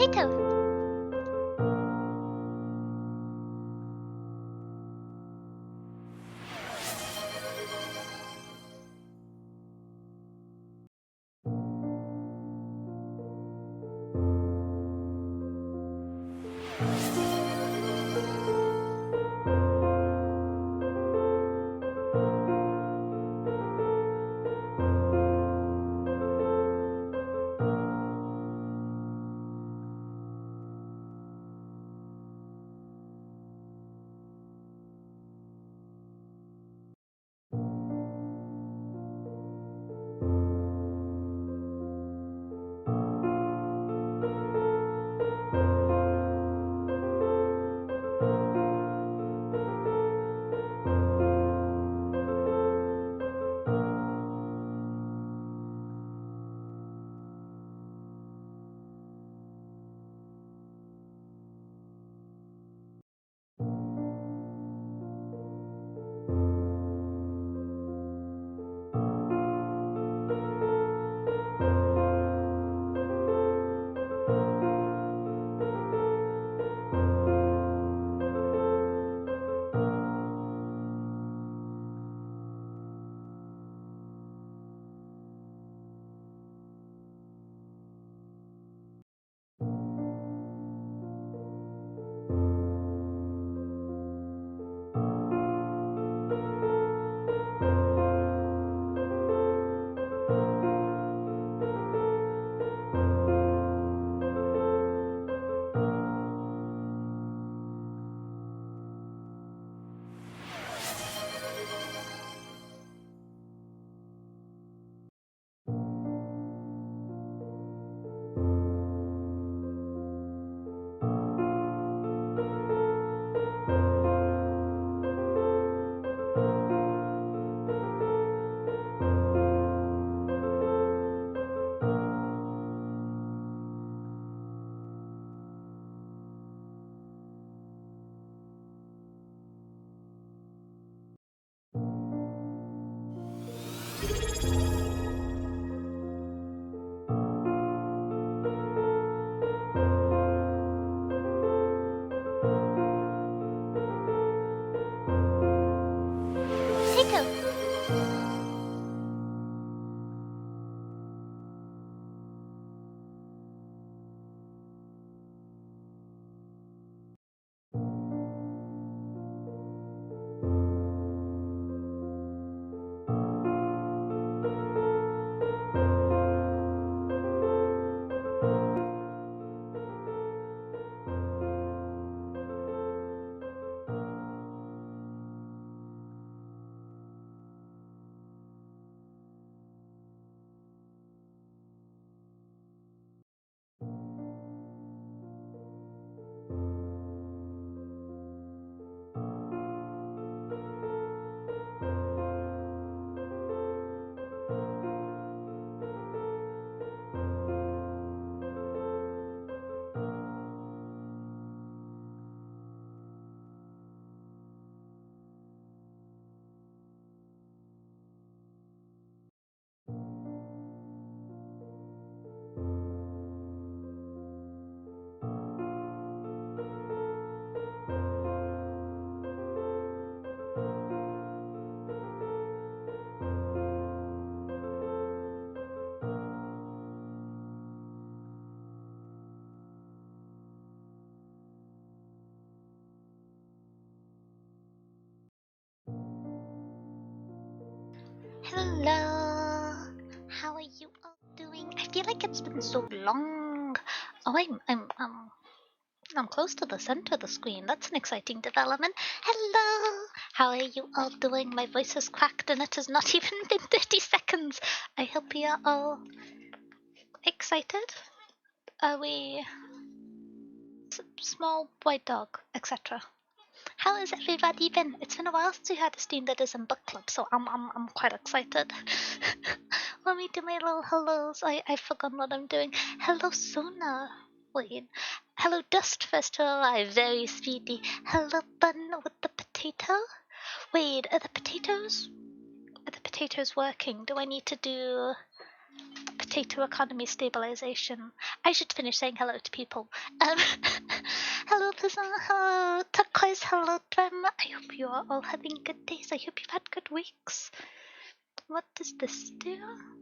Potato. Potato. Hello. How are you all doing? I feel like it's been so long. Oh, I'm close to the center of the screen. That's an exciting development. Hello. How are you all doing? My voice has cracked and it has not even been 30 seconds. I hope you are all excited. Are we small white dog, etc. How has everybody been? It's been a while since we had a stream that isn't book club, so I'm quite excited. Let me do my little hellos. I've forgotten what I'm doing. Hello Sona. Wait. Hello Dust first to arrive, very speedy. Hello Bun with the potato. Wait, are the potatoes working? Do I need to do potato economy stabilization. I should finish saying hello to people. Hello, Listen, hello, Turquoise, hello, Drem. I hope you are all having good days. I hope you've had good weeks. What does this do?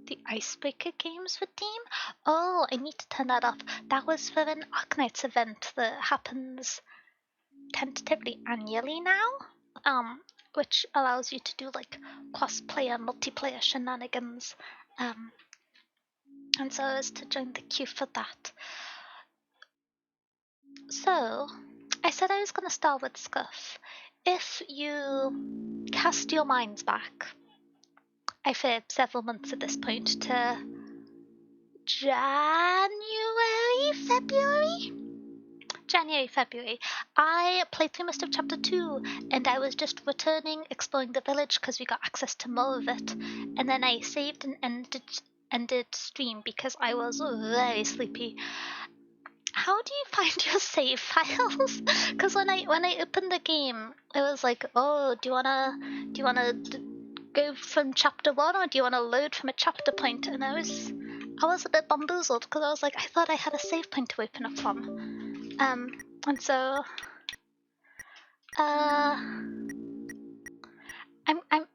The Icebreaker Games redeem? Oh, I need to turn that off. That was for an Arknights event that happens tentatively annually now, which allows you to do like cross-player, multiplayer shenanigans. And so I was to join the queue for that. So, I said I was going to start with Scuff. If you cast your minds back, I fear several months at this point, to January, February, I played through most of Chapter 2, and I was just returning, exploring the village because we got access to more of it, and then I saved and ended stream because I was very sleepy. How do you find your save files? Because when I opened the game, it was like, oh, do you wanna go from chapter 1, or do you wanna load from a chapter point? And I was a bit bamboozled because I was like, I thought I had a save point to open up from. And so,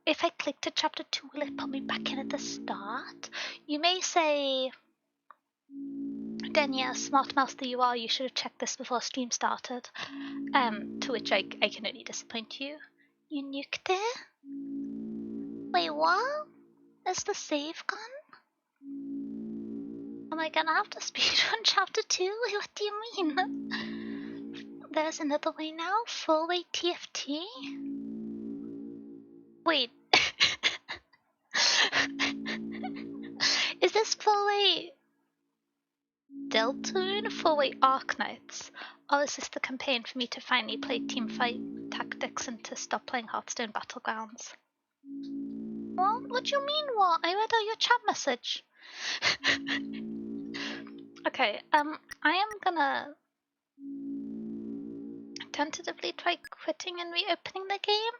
if I click to chapter 2, will it put me back in at the start? You may say, Denia, smart mouse that you are, you should have checked this before stream started. To which I can only disappoint you. You nuked it? Wait, what? Is the save gone? Am I gonna have to speedrun chapter 2? What do you mean? There's another way now? Full way TFT? Wait. Is this full way deltarune, full way Arknights? Or is this the campaign for me to finally play teamfight tactics and to stop playing Hearthstone Battlegrounds? What do you mean, what? I read out your chat message. Okay, I am gonna tentatively try quitting and reopening the game.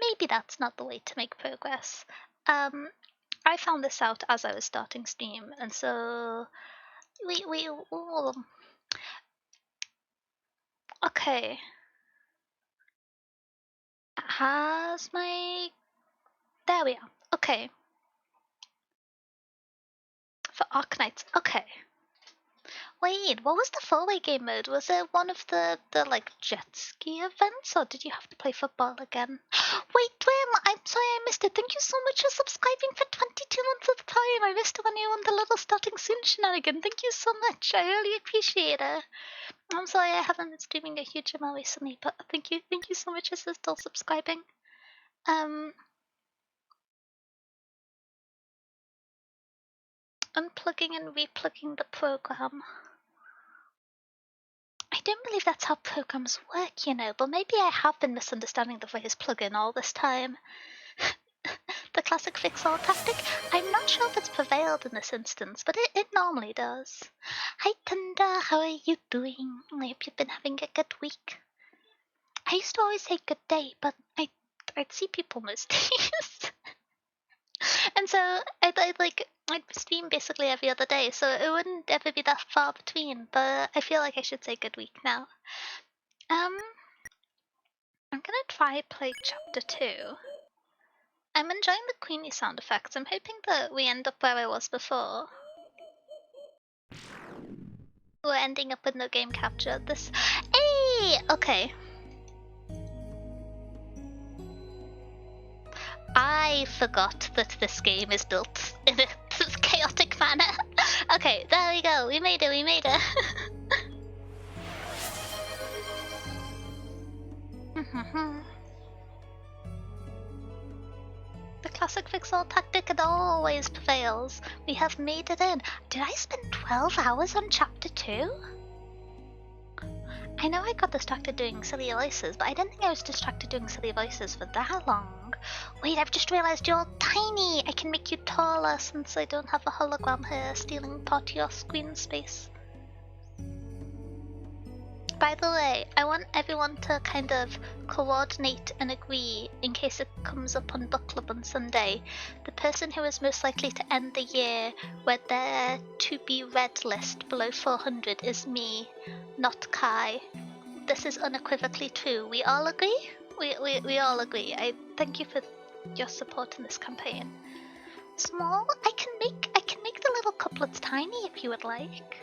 Maybe that's not the way to make progress. I found this out as I was starting stream, and so okay. Has my... There we are. Okay. For Arknights. Okay. Wait, what was the four-way game mode? Was it one of the like jet ski events, or did you have to play football again? Wait, Dwayne, I'm sorry I missed it. Thank you so much for subscribing for 22 months at a time. I missed it when you were on the little starting soon shenanigan. Thank you so much. I really appreciate it. I'm sorry I haven't been streaming a huge amount recently, but thank you so much for still subscribing. Unplugging and replugging the program. I don't believe that's how programs work, you know, but maybe I have been misunderstanding the phrase plugin all this time. The classic fix-all tactic? I'm not sure if it's prevailed in this instance, but it normally does. Hi Thunder, how are you doing? I hope you've been having a good week. I used to always say good day, but I'd see people most days. And so I'd stream basically every other day, so it wouldn't ever be that far between, but I feel like I should say good week now. I'm gonna try play chapter 2. I'm enjoying the Queenie sound effects. I'm hoping that we end up where I was before. We're ending up with no game capture. This... Hey! Okay. I forgot that this game is built in a chaotic manner. Okay, there we go. We made it. The classic fix-all tactic always prevails. We have made it in. Did I spend 12 hours on chapter 2? I know I got distracted doing silly voices, but I didn't think I was distracted doing silly voices for that long. Wait, I've just realized you're tiny! I can make you taller since I don't have a hologram here stealing part of your screen space. By the way, I want everyone to kind of coordinate and agree in case it comes up on book club on Sunday. The person who is most likely to end the year with their to be read list below 400 is me, not Kai. This is unequivocally true. We all agree? We all agree. I thank you for your support in this campaign. Small? I can make the little couplets tiny if you would like.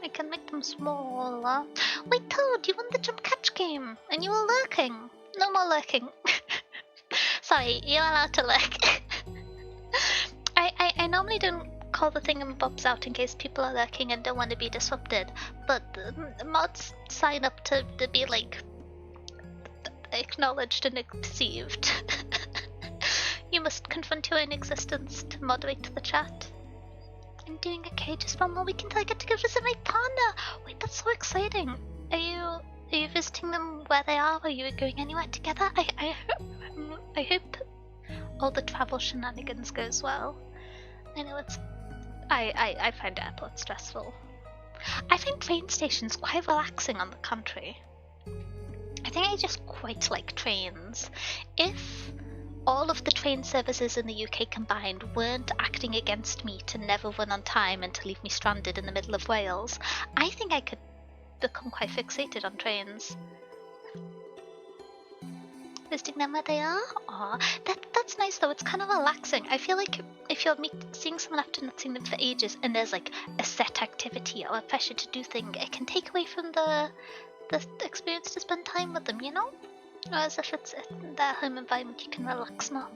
I can make them smaller. Wait, Toad, you won the jump catch game, and you were lurking. No more lurking. Sorry, you're allowed to lurk. I normally don't call the thingamabobs out in case people are lurking and don't want to be disrupted, but mods sign up to be like acknowledged and perceived. You must confront your own existence to moderate the chat. I'm doing okay, just one more week until I get to go visit my partner. Wait, that's so exciting. Are you visiting them where they are? Are you going anywhere together? I hope all the travel shenanigans goes well. I know I find airports stressful. I find train stations quite relaxing on the contrary. I think I just quite like trains. If all of the train services in the UK combined weren't acting against me to never run on time and to leave me stranded in the middle of Wales, I think I could become quite fixated on trains. Visiting them where they are? Aw, that's nice though, it's kind of relaxing. I feel like if you're seeing someone after not seeing them for ages and there's like a set activity or a pressure to do thing, it can take away from the experience to spend time with them, you know? Whereas if it's in their home environment, you can relax more.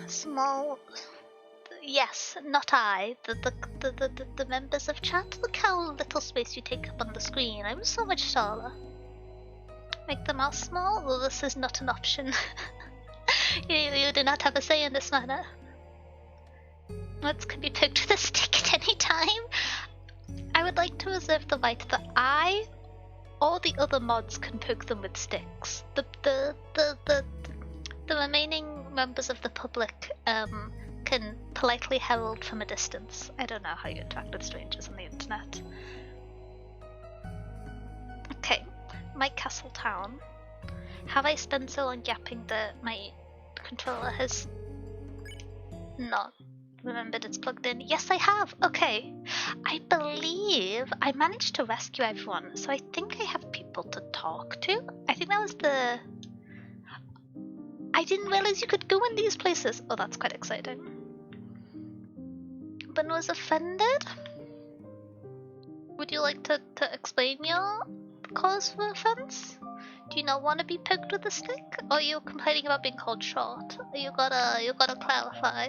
Small. Yes, not I. The members of chat. Look how little space you take up on the screen. I'm so much taller. Make them all small? Well, this is not an option. you do not have a say in this matter. Words can be poked with a stick at any time. I would like to reserve the right that I or the other mods can poke them with sticks. The remaining members of the public can politely herald from a distance. I don't know how you interact with strangers on the internet. Okay, my castle town. Have I spent so long yapping that my controller has not remembered it's plugged in? Yes, I have. Okay. I believe I managed to rescue everyone, so I think I have people to talk to. I think that was the... I didn't realize you could go in these places. Oh, that's quite exciting. Ben was offended? Would you like to explain your cause for offense? Do you not want to be poked with a stick? Or are you complaining about being called short? You gotta clarify.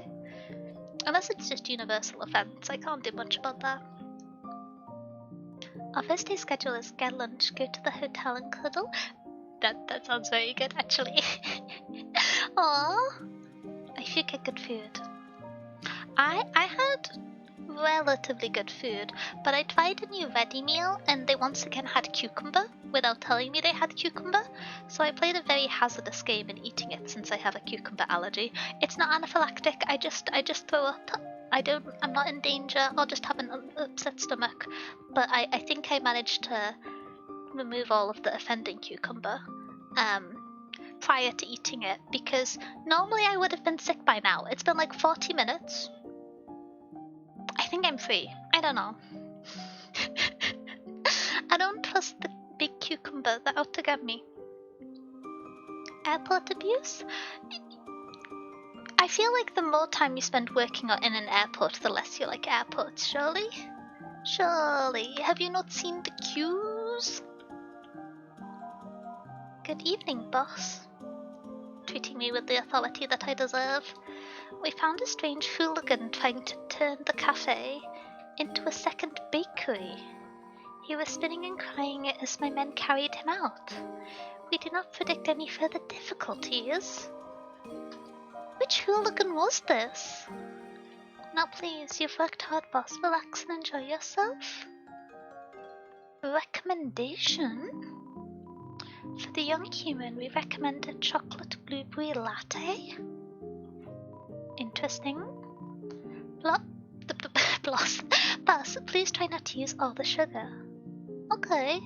Unless it's just universal offense, I can't do much about that. Our first day schedule is get lunch, go to the hotel and cuddle. That sounds very good, actually. Aww. I should get good food. I had relatively good food, but I tried a new ready meal and they once again had cucumber without telling me they had cucumber, so I played a very hazardous game in eating it since I have a cucumber allergy. It's not anaphylactic, I just throw up. I'm not in danger, I'll just have an upset stomach, but I think I managed to remove all of the offending cucumber prior to eating it, because normally I would have been sick by now. It's been like 40 minutes. I think I'm free. I don't know. I don't trust the big cucumber. They're out to get me. Airport abuse? I feel like the more time you spend working in an airport, the less you like airports, surely? Surely. Have you not seen the queues? Good evening, boss. Treating me with the authority that I deserve. We found a strange hooligan trying to turn the cafe into a second bakery. He was spinning and crying as my men carried him out. We do not predict any further difficulties. Which hooligan was this? Now please, you've worked hard, boss. Relax and enjoy yourself. Recommendation? For the young human, we recommend a chocolate blueberry latte. Interesting. Bus, please try not to use all the sugar. Okay.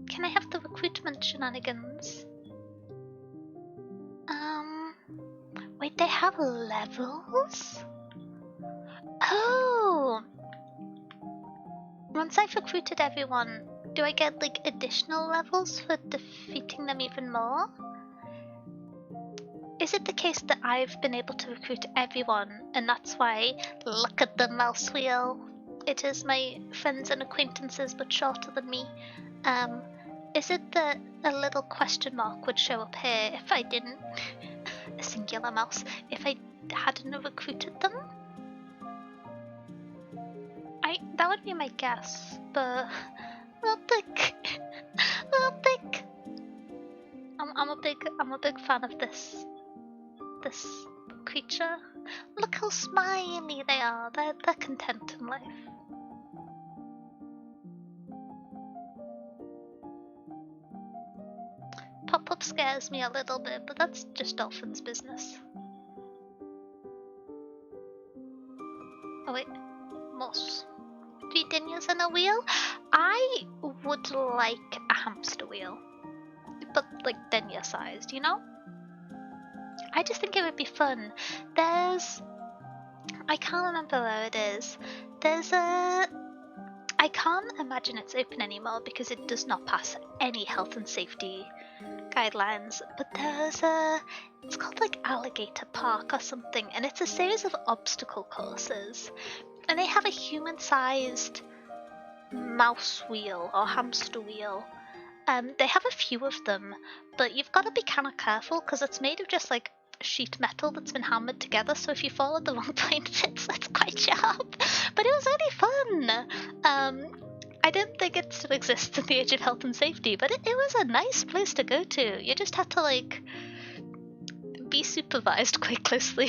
Can I have the recruitment shenanigans? Wait, they have levels? Oh! Once I've recruited everyone, do I get like additional levels for defeating them even more? Is it the case that I've been able to recruit everyone and that's why, look at the mouse wheel, it is my friends and acquaintances but shorter than me? Is it that a little question mark would show up here if I didn't, a singular mouse, if I hadn't recruited them? That would be my guess, but I'll pick. I'm a big fan of this creature. Look how smiley they are. They're content in life. Pop-up scares me a little bit, but that's just Dolphin's business. Oh wait, moss. 3 deniers and a wheel? I would like a hamster wheel, but like denier sized, you know? I just think it would be fun. I can't remember where it is. I can't imagine it's open anymore because it does not pass any health and safety guidelines, but it's called like Alligator Park or something, and it's a series of obstacle courses, and they have a human-sized mouse wheel or hamster wheel. They have a few of them, but you've got to be kind of careful because it's made of just like sheet metal that's been hammered together, so if you fall at the wrong point it's quite sharp. But it was really fun. I didn't think it still exists in the age of health and safety, but it was a nice place to go to. You just had to like be supervised quite closely.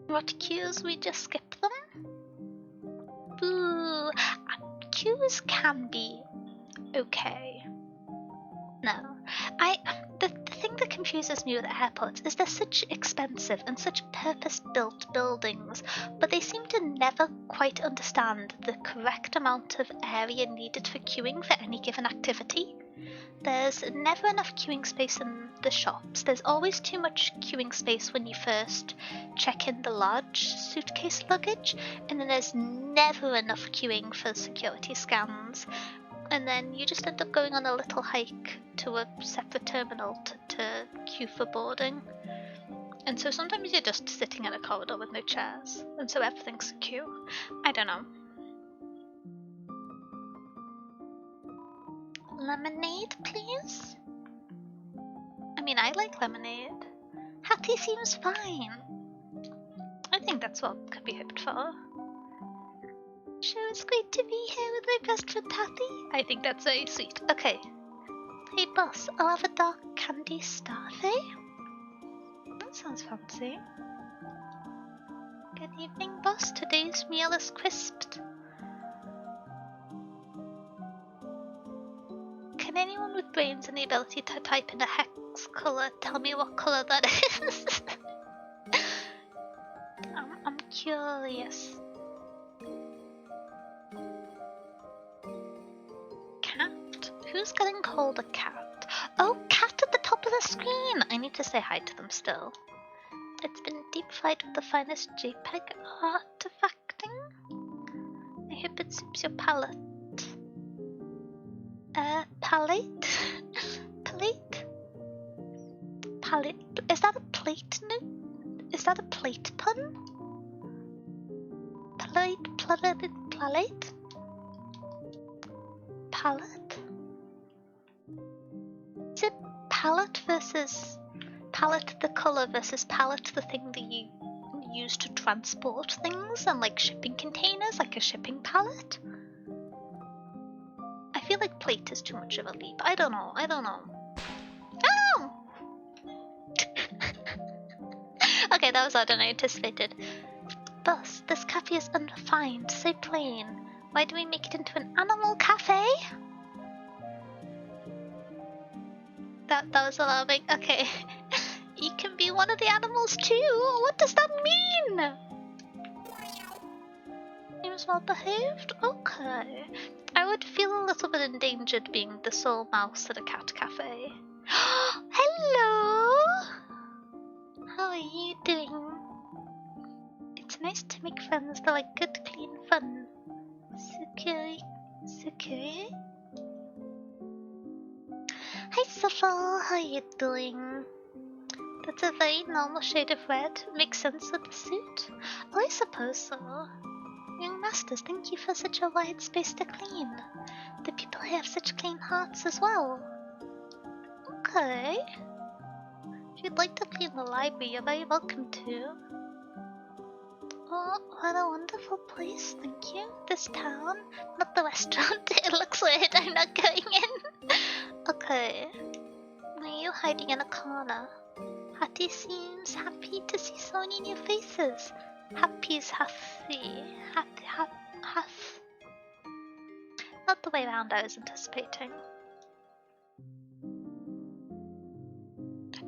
What queues? We just skip them? Boo! Queues can be okay. No. The thing that confuses me with airports is they're such expensive and such purpose-built buildings, but they seem to never quite understand the correct amount of area needed for queuing for any given activity. There's never enough queuing space in the shops. There's always too much queuing space when you first check in the large suitcase luggage, and then there's never enough queuing for security scans. And then you just end up going on a little hike to a separate terminal to queue for boarding. And so sometimes you're just sitting in a corridor with no chairs, and so everything's a queue. I don't know. Lemonade, please? I mean, I like lemonade. Hattie seems fine. I think that's what could be hoped for. Sure, it's great to be here with my best friend Hattie. I think that's very sweet. Okay. Hey boss, I'll have a dark candy starfy. That sounds fancy. Good evening, boss. Today's meal is crisped. Can anyone with brains and the ability to type in a hex color tell me what color that is? I'm curious. Cat? Who's getting called a cat? Oh, cat at the top of the screen! I need to say hi to them still. It's been deep fried with the finest JPEG artifacting. I hope it suits your palate. Palate? Palate? Palate? Is that a plate note? Is that a plate pun? Palate? Palate? Palette? Is it palette versus palette the colour versus palette the thing that you use to transport things and like shipping containers, like a shipping pallet? I feel like plate is too much of a leap. I don't know. Oh! Okay, that was harder than I anticipated. Boss, this cafe is unrefined, so plain. Why do we make it into an animal cafe? That was alarming. Okay. You can be one of the animals too. What does that mean? seems well behaved. Okay. I would feel a little bit endangered being the sole mouse at a cat cafe. Hello! How are you doing? It's nice to make friends that like good, clean fun. Sukuri. Sukuri? Hi, Safal. How are you doing? That's a very normal shade of red. Makes sense with the suit. Oh, I suppose so. Young masters, thank you for such a wide space to clean. The people here have such clean hearts as well. Okay. If you'd like to clean the library, you're very welcome to. Oh, what a wonderful place, thank you. This town, not the restaurant. It looks weird, I'm not going in. Okay. Are you hiding in a corner? Hattie seems happy to see so many new faces. Happy's happy. Hath. Not the way around I was anticipating.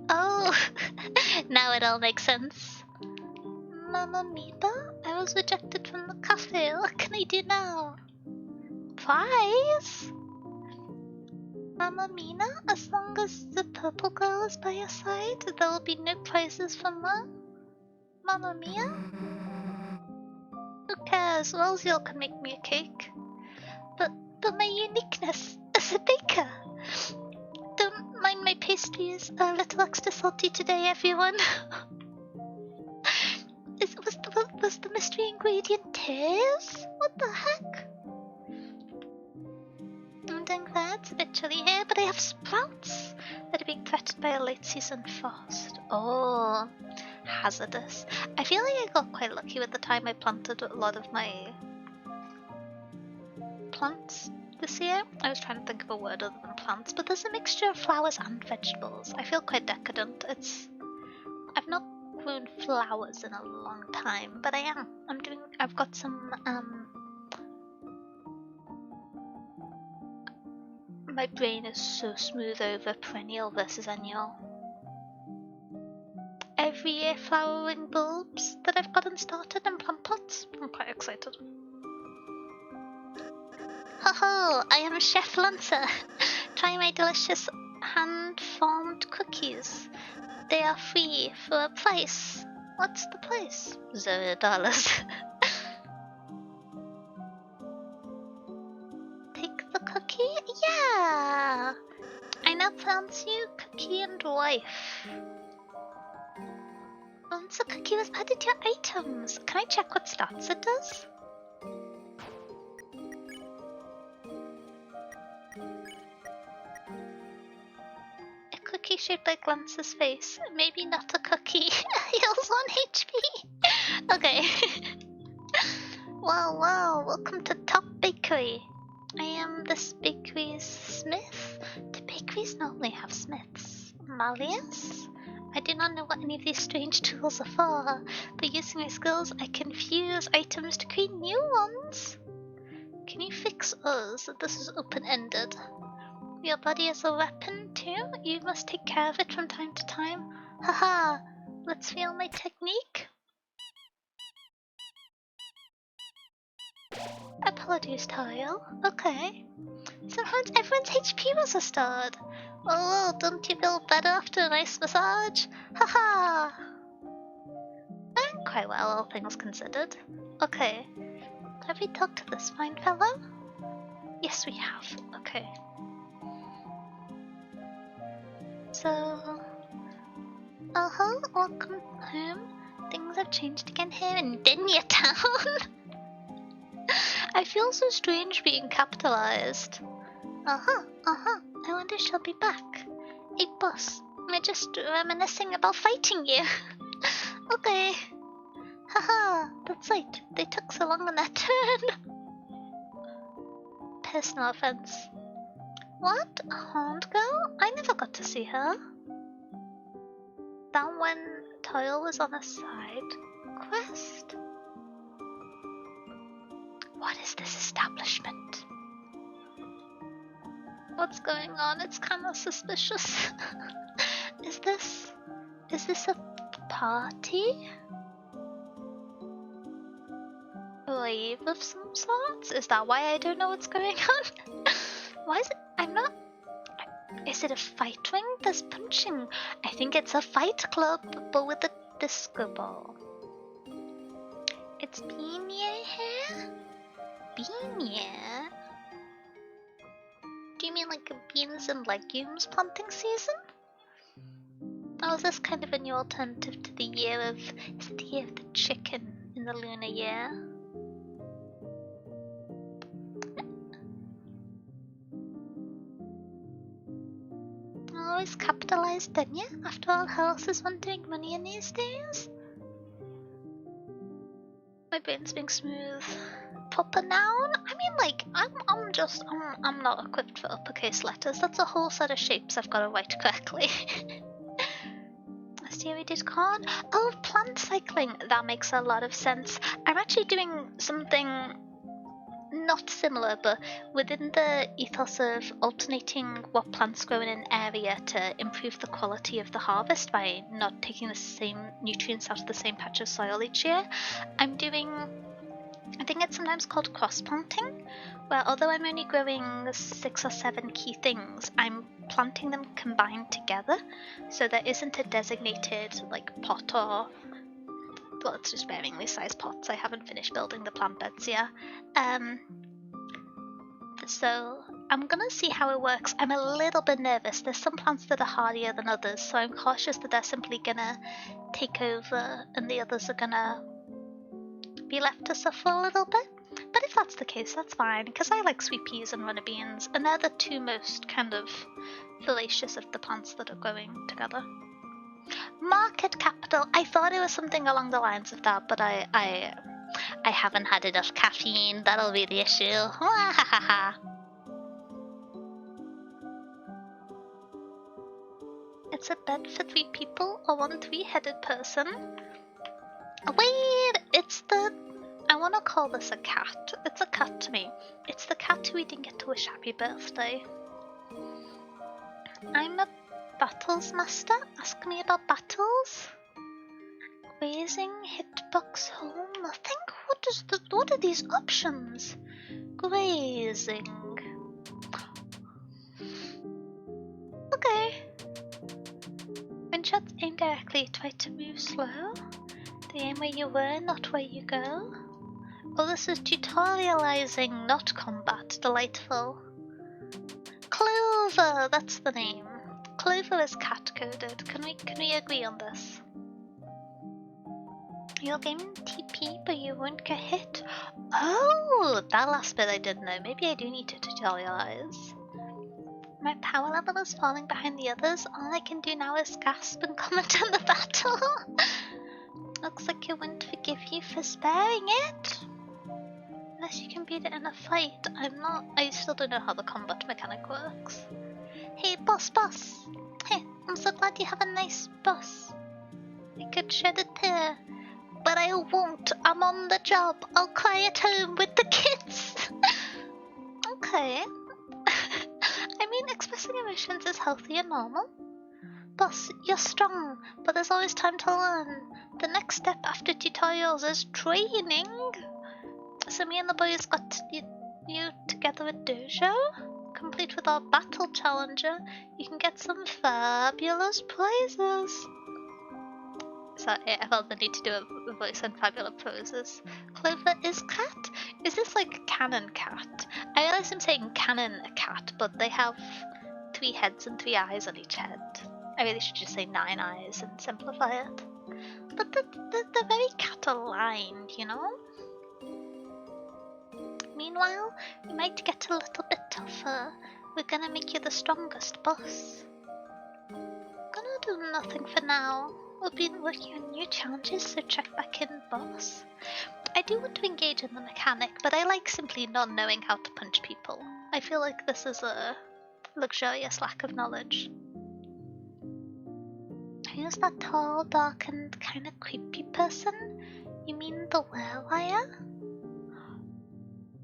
Oh, now it all makes sense. Mamma Mia, I was rejected from the cafe. What can I do now? Prize? Mamma Mina, as long as the purple girl is by your side, there will be no prizes from her. Mamma Mia? Who cares? Rosio can make me a cake. But my uniqueness as a baker. Don't mind my pastries, a little extra salty today, everyone. Was the mystery ingredient tears? What the heck? I'm doing that. It's a bit chilly here, but I have sprouts that are being threatened by a late season frost. Oh, hazardous. I feel like I got quite lucky with the time I planted a lot of my plants this year. I was trying to think of a word other than plants, but there's a mixture of flowers and vegetables. I feel quite decadent. I've not grown flowers in a long time, but I've got some my brain is so smooth over perennial versus annual. Every year flowering bulbs that I've gotten started in plant pots. I'm quite excited. Ho ho! I am Chef Lancer. Try my delicious hand-formed cookies. They are free for a price. What's the price? $0. Take the cookie? Yeah! I now pronounce you Cookie and Wife. Once a cookie was added to your items, can I check what stats it does? A cookie shaped like Lance's face. Maybe not a cookie. Heals 1 HP. Okay. Wow, welcome to Top Bakery. I am this bakery's smith. Do bakeries normally have smiths? Malleus? I do not know what any of these strange tools are for, but using my skills I can fuse items to create new ones. Can you fix us? This is open-ended. Your body is a weapon too? You must take care of it from time to time. Haha, let's feel my technique. Apologies, Tile. Okay. Sometimes everyone's HP was restored. Oh, don't you feel better after a nice massage? Haha! I'm quite well, all things considered. Okay. Have we talked to this fine fellow? Yes, we have. Okay. So... welcome home. Things have changed again here in Dinya Town. I feel so strange being capitalized. I wonder if she'll be back. Hey boss, we're just reminiscing about fighting you. Okay. Haha, that's right. They took so long on that turn. Personal offense. What? A horned girl? I never got to see her. That when Toil was on a side quest? What is this establishment? What's going on? It's kind of suspicious. Is this a party? wave of some sorts? Is that why I don't know what's going on? Why is it? I'm not. Is it a fight ring? There's punching. I think it's a fight club, but with a disco ball. It's beanie here? Beanie? Do you mean like beans and legumes planting season? Or is this kind of a new alternative to the year of... Is it the year of the chicken in the lunar year? Always capitalized, didn't you? After all, how else is one doing money in these days? My brain's being smooth. Proper noun? I mean, like, I'm not equipped for uppercase letters. That's a whole set of shapes I've got to write correctly. Last year we did corn. Oh, plant cycling. That makes a lot of sense. I'm actually doing something not similar, but within the ethos of alternating what plants grow in an area to improve the quality of the harvest by not taking the same nutrients out of the same patch of soil each year. I'm doing, I think it's sometimes called cross-planting, where although I'm only growing 6 or 7 key things, I'm planting them combined together, so there isn't a designated like pot or, well, it's just varyingly sized pots. I haven't finished building the plant beds yet. So I'm gonna see how it works. I'm a little bit nervous. There's some plants that are hardier than others, so I'm cautious that they're simply gonna take over and the others are gonna be left to suffer a little bit. But if that's the case, that's fine, because I like sweet peas and runner beans, and they're the two most kind of fallacious of the plants that are growing together. Market capital. I thought it was something along the lines of that, but I haven't had enough caffeine. That'll be the issue. It's a bed for 3 people or 1 3-headed person. Wait, it's the... I want to call this a cat. It's a cat to me. It's the cat who we didn't get to wish happy birthday. I'm a battles master. Ask me about battles. Grazing, hitbox, home, nothing? What are these options? Grazing. Okay. When shots aim directly, try to move slow. They aim where you were, not where you go. Oh, this is tutorializing, not combat. Delightful. Clover, that's the name. Clover is cat-coded. Can we agree on this? You'll gain TP, but you won't get hit. Oh, that last bit I didn't know. Maybe I do need to tutorialize. My power level is falling behind the others. All I can do now is gasp and comment on the battle. Looks like I won't forgive you for sparing it. Unless you can beat it in a fight. I still don't know how the combat mechanic works. Hey, boss. Hey, I'm so glad you have a nice boss. I could shed a tear, but I won't. I'm on the job. I'll cry at home with the kids. Okay. I mean, expressing emotions is healthy and normal. Boss, you're strong, but there's always time to learn. The next step after tutorials is training. So me and the boys got you together at dojo, complete with our battle challenger. You can get some fabulous prizes. Sorry, I felt the need to do a voice on fabulous poses. Clover is cat? Is this like canon cat? I realize I'm saying canon cat, but they have 3 heads and 3 eyes on each head. I really should just say 9 eyes and simplify it. But they're very cat-aligned, you know? Meanwhile, we might get a little bit tougher. We're gonna make you the strongest boss. Gonna do nothing for now. We'll be working on new challenges, so check back in, boss. I do want to engage in the mechanic, but I like simply not knowing how to punch people. I feel like this is a luxurious lack of knowledge. Who's that tall, dark, and kind of creepy person? You mean the werewire?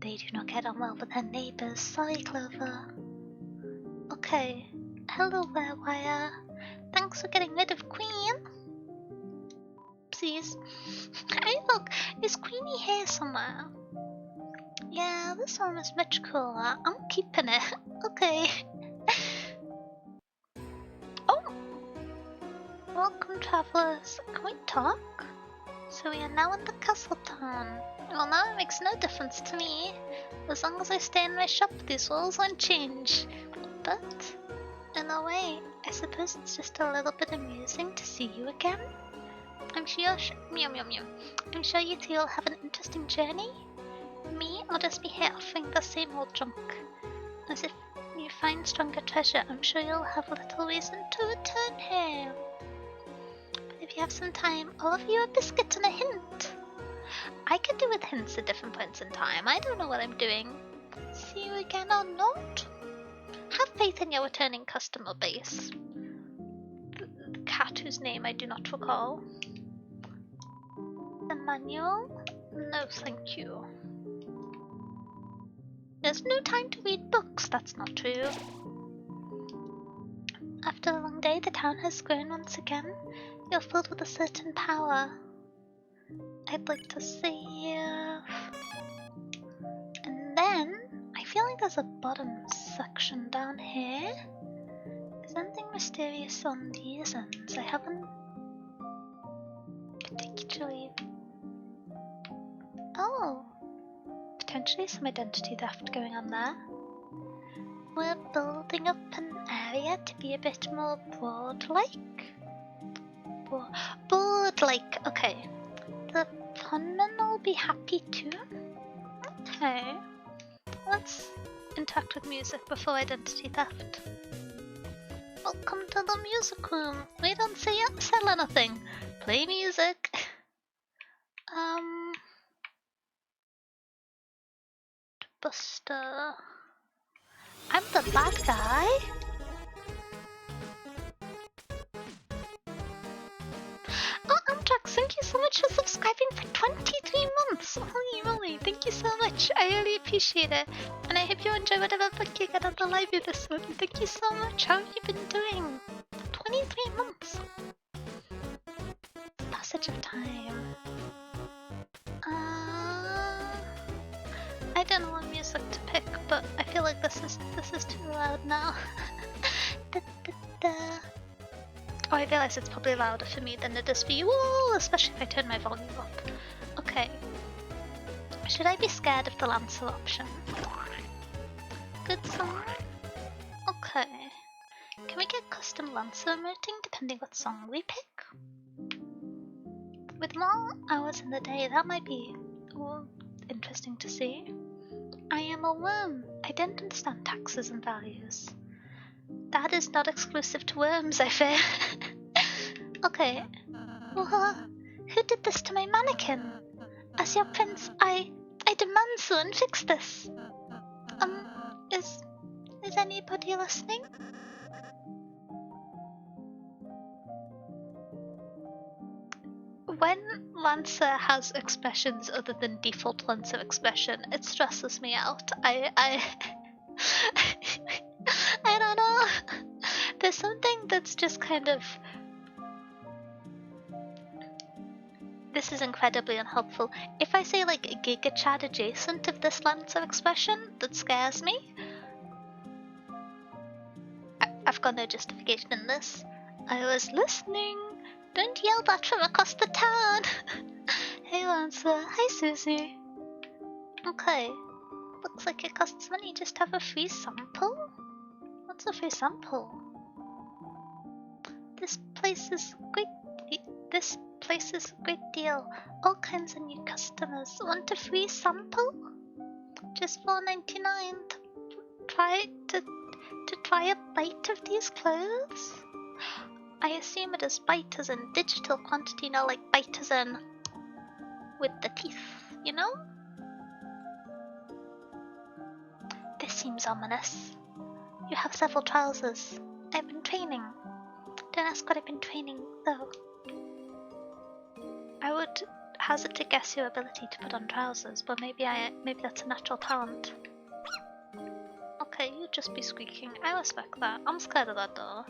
They do not get on well with their neighbors. Sorry, Clover. Okay. Hello, werewire. Thanks for getting rid of Queen. Oopsies. Hey look, is Queenie here somewhere? Yeah, this one is much cooler. I'm keeping it. Okay. Oh! Welcome, travelers. Can we talk? So we are now in the castle town. Well, now it makes no difference to me. As long as I stay in my shop, these walls won't change. But, in a way, I suppose it's just a little bit amusing to see you again. I'm sure meow meow meow. I'm sure you two will have an interesting journey. Me, I'll just be here offering the same old junk. As if you find stronger treasure, I'm sure you'll have little reason to return here. But if you have some time, I'll offer you a biscuit and a hint. I could do with hints at different points in time. I don't know what I'm doing. See you again or not? Have faith in your returning customer base. The cat whose name I do not recall. The manual? No, thank you. There's no time to read books, that's not true. After a long day, the town has grown once again. You're filled with a certain power. I'd like to save. And then, I feel like there's a bottom section down here. Is anything mysterious on these ends? I haven't particularly... Oh! Potentially some identity theft going on there. We're building up an area to be a bit more broad-like. Broad-like, okay. The funmen will be happy too. Okay. Let's interact with music before identity theft. Welcome to the music room. We don't sell anything. Play music. Buster. I'm the bad guy. Oh, Amtrax, thank you so much for subscribing for 23 months. Holy moly, thank you so much. I really appreciate it. And I hope you enjoy whatever book you get at the library this month. Thank you so much. How have you been doing? 23 months. Passage of time. I don't know what music to pick, but I feel like this is too loud now. Da, da, da. Oh, I realise it's probably louder for me than it is for you, especially if I turn my volume up. Okay. Should I be scared of the Lancer option? Good song. Okay. Can we get custom Lancer emoting depending what song we pick? With more hours in the day, that might be interesting to see. I am a worm. I don't understand taxes and values. That is not exclusive to worms, I fear. Okay. Who did this to my mannequin? As your prince, I demand someone fix this. Is anybody listening? When Lancer has expressions other than default Lancer expression, it stresses me out. I don't know. There's something that's just kind of... This is incredibly unhelpful. If I say like a Giga Chad adjacent of this Lancer expression, that scares me. I've got no justification in this. I was listening. Don't yell that from across the town! Hey Lancer, hi Susie. Okay, looks like it costs money just to have a free sample? What's a free sample? This place is great deal. All kinds of new customers. Want a free sample? Just $4.99 to try a bite of these clothes? I assume it is bite as in digital quantity, not like bite as in with the teeth, you know? This seems ominous. You have several trousers. I've been training. Don't ask what I've been training, though. I would hazard to guess your ability to put on trousers, but maybe that's a natural talent. Okay, you just be squeaking. I respect that. I'm scared of that door.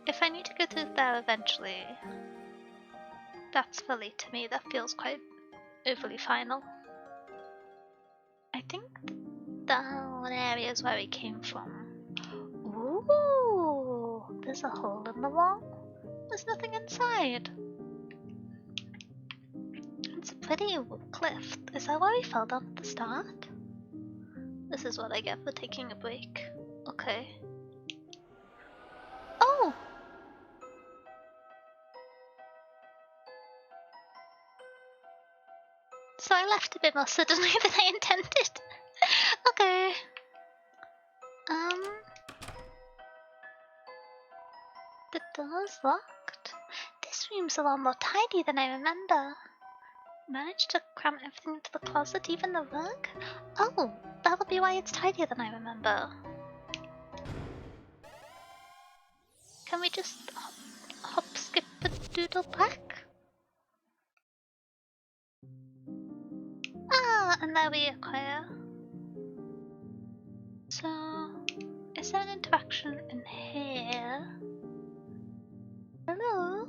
If I need to go through there eventually, That's fully to me. That feels quite overly final. I think down areas where we came from. Ooh, there's a hole in the wall. There's nothing inside. It's a pretty cliff. Is that why we fell down at the start? This is what I get for taking a break. Okay. Oh! So I left a bit more suddenly than I intended. Okay. The door's locked. This room's a lot more tidy than I remember. Managed to cram everything into the closet, even the rug? Oh, that'll be why it's tidier than I remember. Can we just hop, skip, a doodle back? Ah, and there we acquire. So, is there an interaction in here? Hello?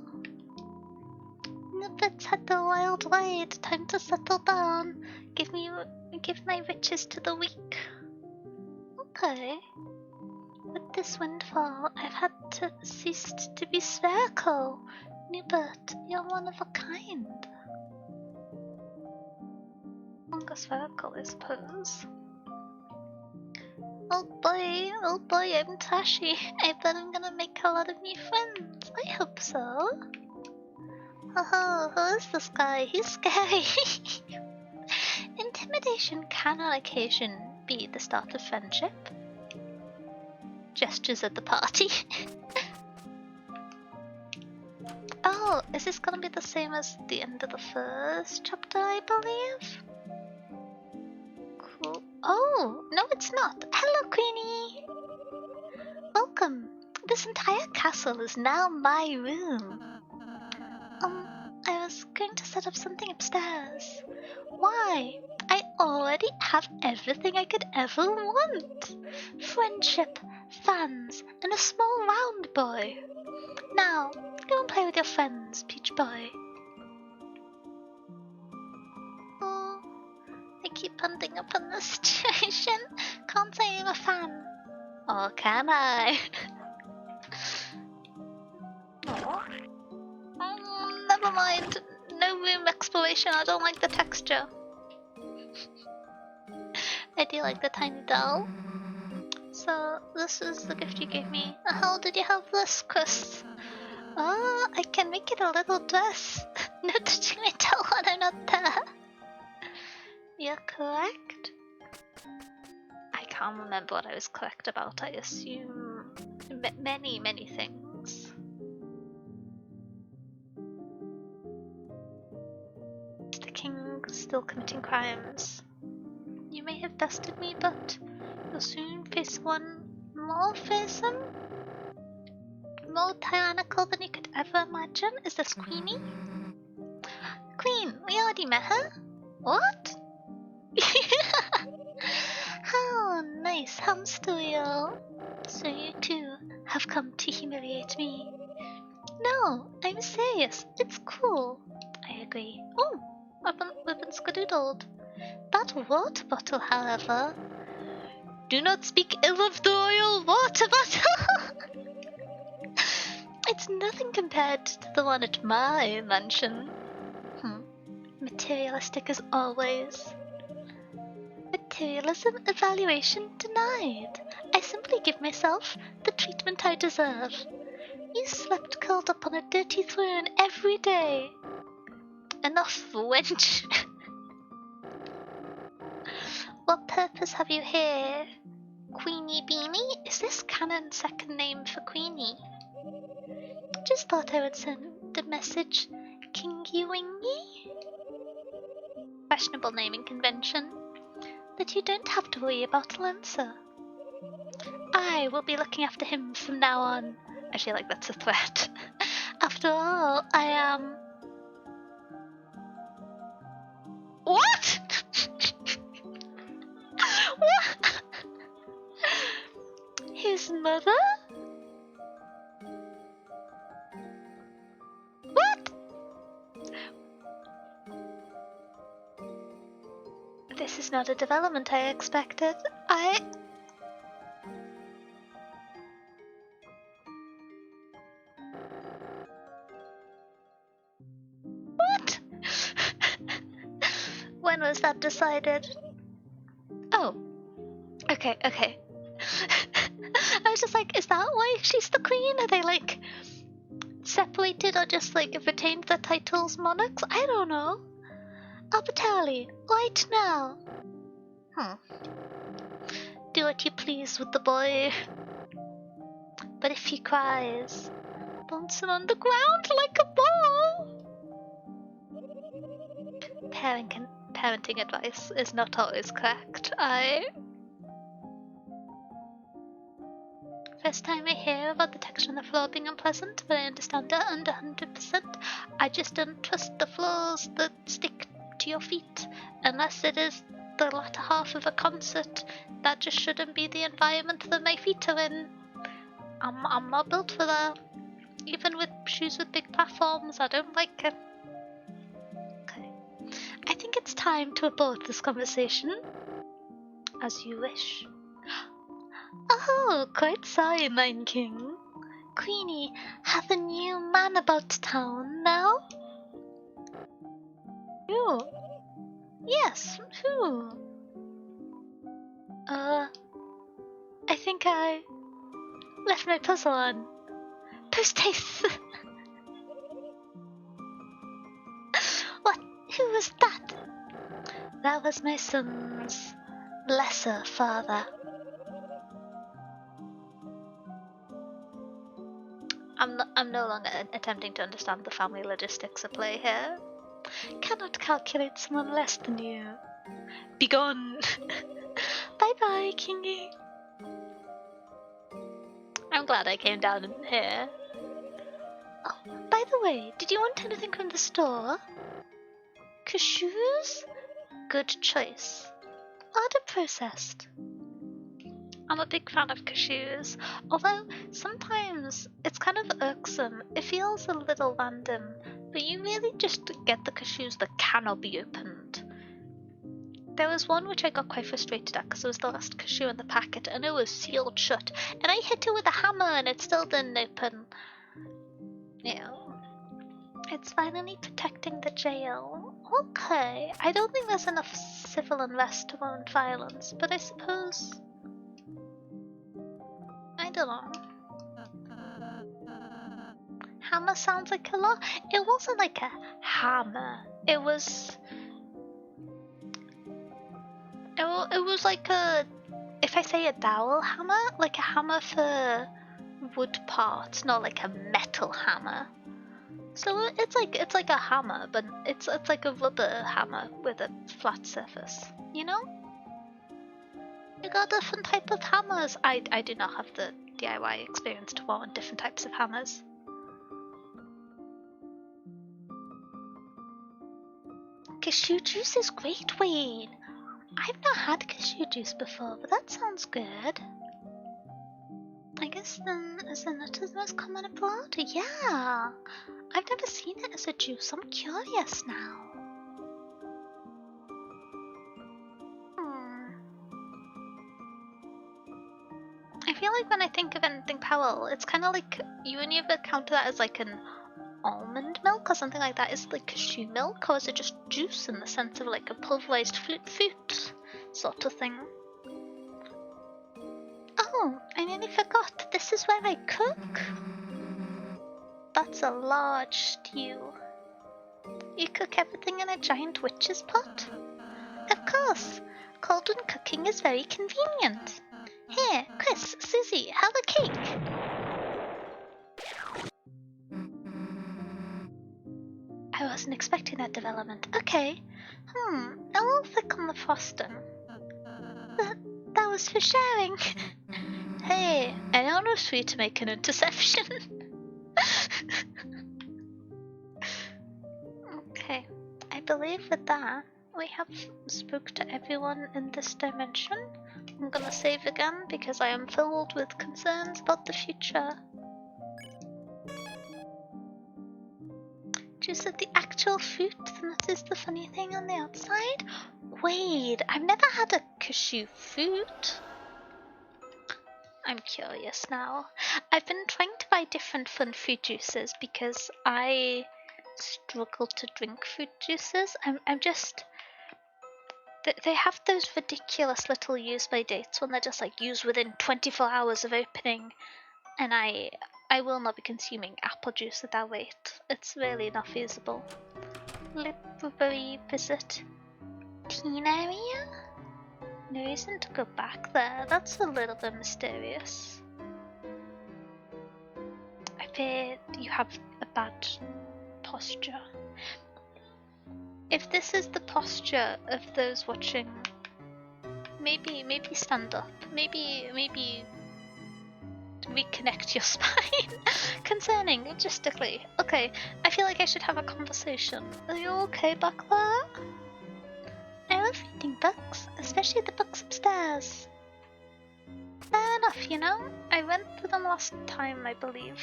Let's head the wild wide. Time to settle down. Give my riches to the weak. Okay. With this windfall, I've had to cease to be spherical. Newbert, you're one of a kind. Longer spherical, I suppose. Oh boy, I'm trashy. I bet I'm gonna make a lot of new friends. I hope so. Oh, who is this guy? He's scary. Intimidation can on occasion be the start of friendship. Gestures at the party. Oh, is this gonna be the same as the end of the first chapter, I believe? Cool. Oh, no it's not. Hello, Queenie! Welcome. This entire castle is now my room. I was going to set up something upstairs. Why? I already have everything I could ever want. Friendship, fans, and a small round boy. Now, go and play with your friends, Peach Boy. Oh, I keep punting upon this situation. Can't say I'm a fan. Or can I? Never mind. No room exploration, I don't like the texture. I do like the tiny doll. So, this is the gift you gave me. How did you have this, Chris? Ah, I can make it a little dress. No touching my doll when I'm not there. You're correct? I can't remember what I was correct about. I assume many things. The king still committing crimes. You may have bested me, but you'll soon face one more fearsome, more tyrannical than you could ever imagine. Is this Queenie? Queen, we already met her? What? How nice, hamster wheel. So you too have come to humiliate me. No, I'm serious. It's cool. I agree. Oh, we've been skadoodled. That water bottle, however. Do not speak ill of the royal water bottle! It's nothing compared to the one at my mansion. Materialistic as always. Materialism evaluation denied. I simply give myself the treatment I deserve. You slept curled up on a dirty throne every day. Enough, wench. What purpose have you here? Queenie Beanie? Is this canon second name for Queenie? Just thought I would send the message, Kingy Wingy? Questionable naming convention. That you don't have to worry about Lancer. I will be looking after him from now on. I feel like that's a threat. After all, I am... What? What? His mother? What? This is not a development I expected. What? When was that decided? Oh. Okay. I was just like, is that why she's the queen? Are they like separated or just like retained their titles monarchs? I don't know. Albertali, right now. Do what you please with the boy. But if he cries, bounce him on the ground like a ball. Parenting advice is not always correct. First time I hear about the texture on the floor being unpleasant, but I understand it under 100%. I just don't trust the floors that stick to your feet, unless it is the latter half of a concert. That just shouldn't be the environment that my feet are in. I'm not built for that. Even with shoes with big platforms, I don't like it. Okay. I think it's time to abort this conversation. As you wish. Oh, quite sorry, Mine King. Queenie, have a new man about town now? Who? Yes, who? I think I left my puzzle on. Post-haste! What? Who was that? That was my son's lesser father. I'm no longer attempting to understand the family logistics at play here. Cannot calculate someone less than you. Begone! Bye-bye, Kingy. I'm glad I came down in here. Oh, by the way, did you want anything from the store? Cashews? Good choice. Order processed. I'm a big fan of cashews, although sometimes it's kind of irksome. It feels a little random, but you really just get the cashews that cannot be opened. There was one which I got quite frustrated at because it was the last cashew in the packet and it was sealed shut, and I hit it with a hammer and it still didn't open. Yeah. It's finally protecting the jail. Okay, I don't think there's enough civil unrest to warrant violence, but I suppose... I don't know. Hammer sounds like a lot. It wasn't like a hammer. It was like a... If I say a dowel hammer, like a hammer for wood parts, not like a metal hammer. So it's like a hammer, but it's like a rubber hammer with a flat surface. You know? You got different type of hammers. I do not have the DIY experience to warrant different types of hammers. Cashew juice is great, Wayne. I've not had cashew juice before, but that sounds good. I guess then is the nut the most common abroad? Yeah. I've never seen it as a juice. I'm curious now. I feel like when I think of anything Powell, it's kind of like you only ever counter that as like an almond milk or something like that. Is it like cashew milk, or is it just juice in the sense of like a pulverized fruit sort of thing? Oh, I nearly forgot. This is where I cook. That's a large stew. You cook everything in a giant witch's pot? Of course. Cauldron cooking is very convenient. Here, Chris, Susie, have a cake. I wasn't expecting that development. Okay. A little thick on the frosting. That was for sharing. Hey, I don't know if we to make an interception. Okay, I believe with that, we have spoke to everyone in this dimension. I'm gonna save again because I am filled with concerns about the future. Juice of the actual fruit, and that is the funny thing on the outside? Wait, I've never had a cashew fruit. I'm curious now. I've been trying to buy different fun fruit juices because I struggle to drink fruit juices. I'm just... They have those ridiculous little use by dates when they're just like used within 24 hours of opening, and I will not be consuming apple juice at that rate. It's really not feasible. Library visit. Teen area? No reason to go back there. That's a little bit mysterious. I fear you have a bad posture. If this is the posture of those watching, maybe stand up. Maybe reconnect your spine. Concerning, logistically. Okay, I feel like I should have a conversation. Are you okay back there? I love reading books, especially the books upstairs. Fair enough, you know? I went through them last time, I believe.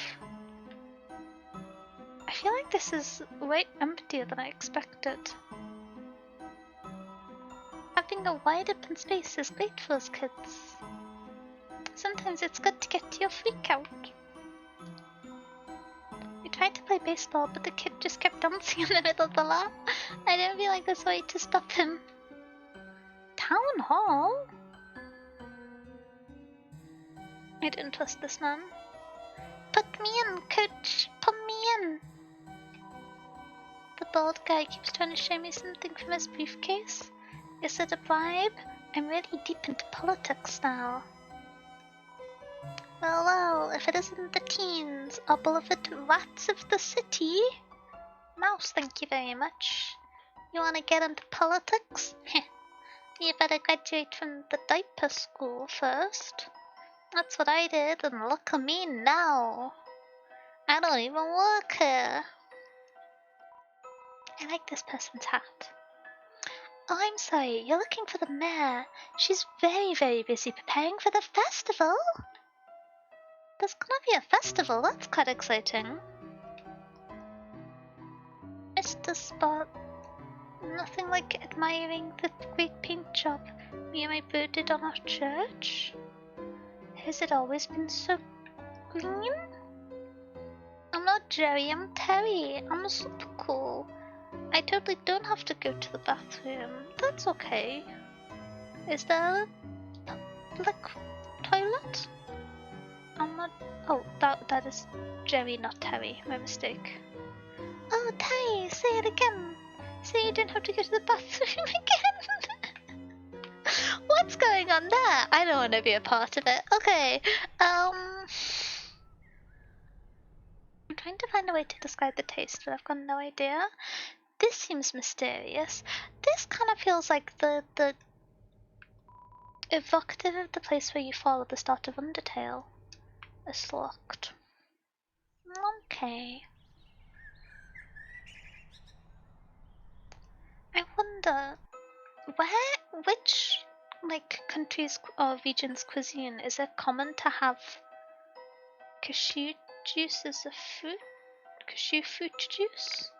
I feel like this is way emptier than I expected. Having a wide open space is great for us kids. Sometimes it's good to get to your freak out. We tried to play baseball, but the kid just kept dancing in the middle of the lawn. I didn't feel like there's a way to stop him. Town hall? I don't trust this man. Put me in, coach! Put me in! The bald guy keeps trying to show me something from his briefcase. Is it a bribe? I'm really deep into politics now. Well, if it isn't the teens, our beloved rats of the city. Mouse, thank you very much. You wanna get into politics? Heh. You better graduate from the diaper school first. That's what I did, and look at me now. I don't even work here. I like this person's hat. Oh, I'm sorry, you're looking for the mayor. She's very busy preparing for the festival. There's gonna be a festival, that's quite exciting. Mr. Spot, nothing like admiring the great paint job me and my bro did on our church. Has it always been so green? I'm not Jerry, I'm Terry. I'm super cool. I totally don't have to go to the bathroom. That's okay. Is there a public toilet? I'm not... Oh, that is Jerry, not Terry. My mistake. Oh, Terry, say it again. Say you don't have to go to the bathroom again. What's going on there? I don't want to be a part of it. Okay, I'm trying to find a way to describe the taste, but I've got no idea. This seems mysterious. This kind of feels like the evocative of the place where you fall at the start of Undertale. It's locked. Okay. I wonder which like countries or regions cuisine is it common to have cashew juice as a fruit? Cashew fruit juice?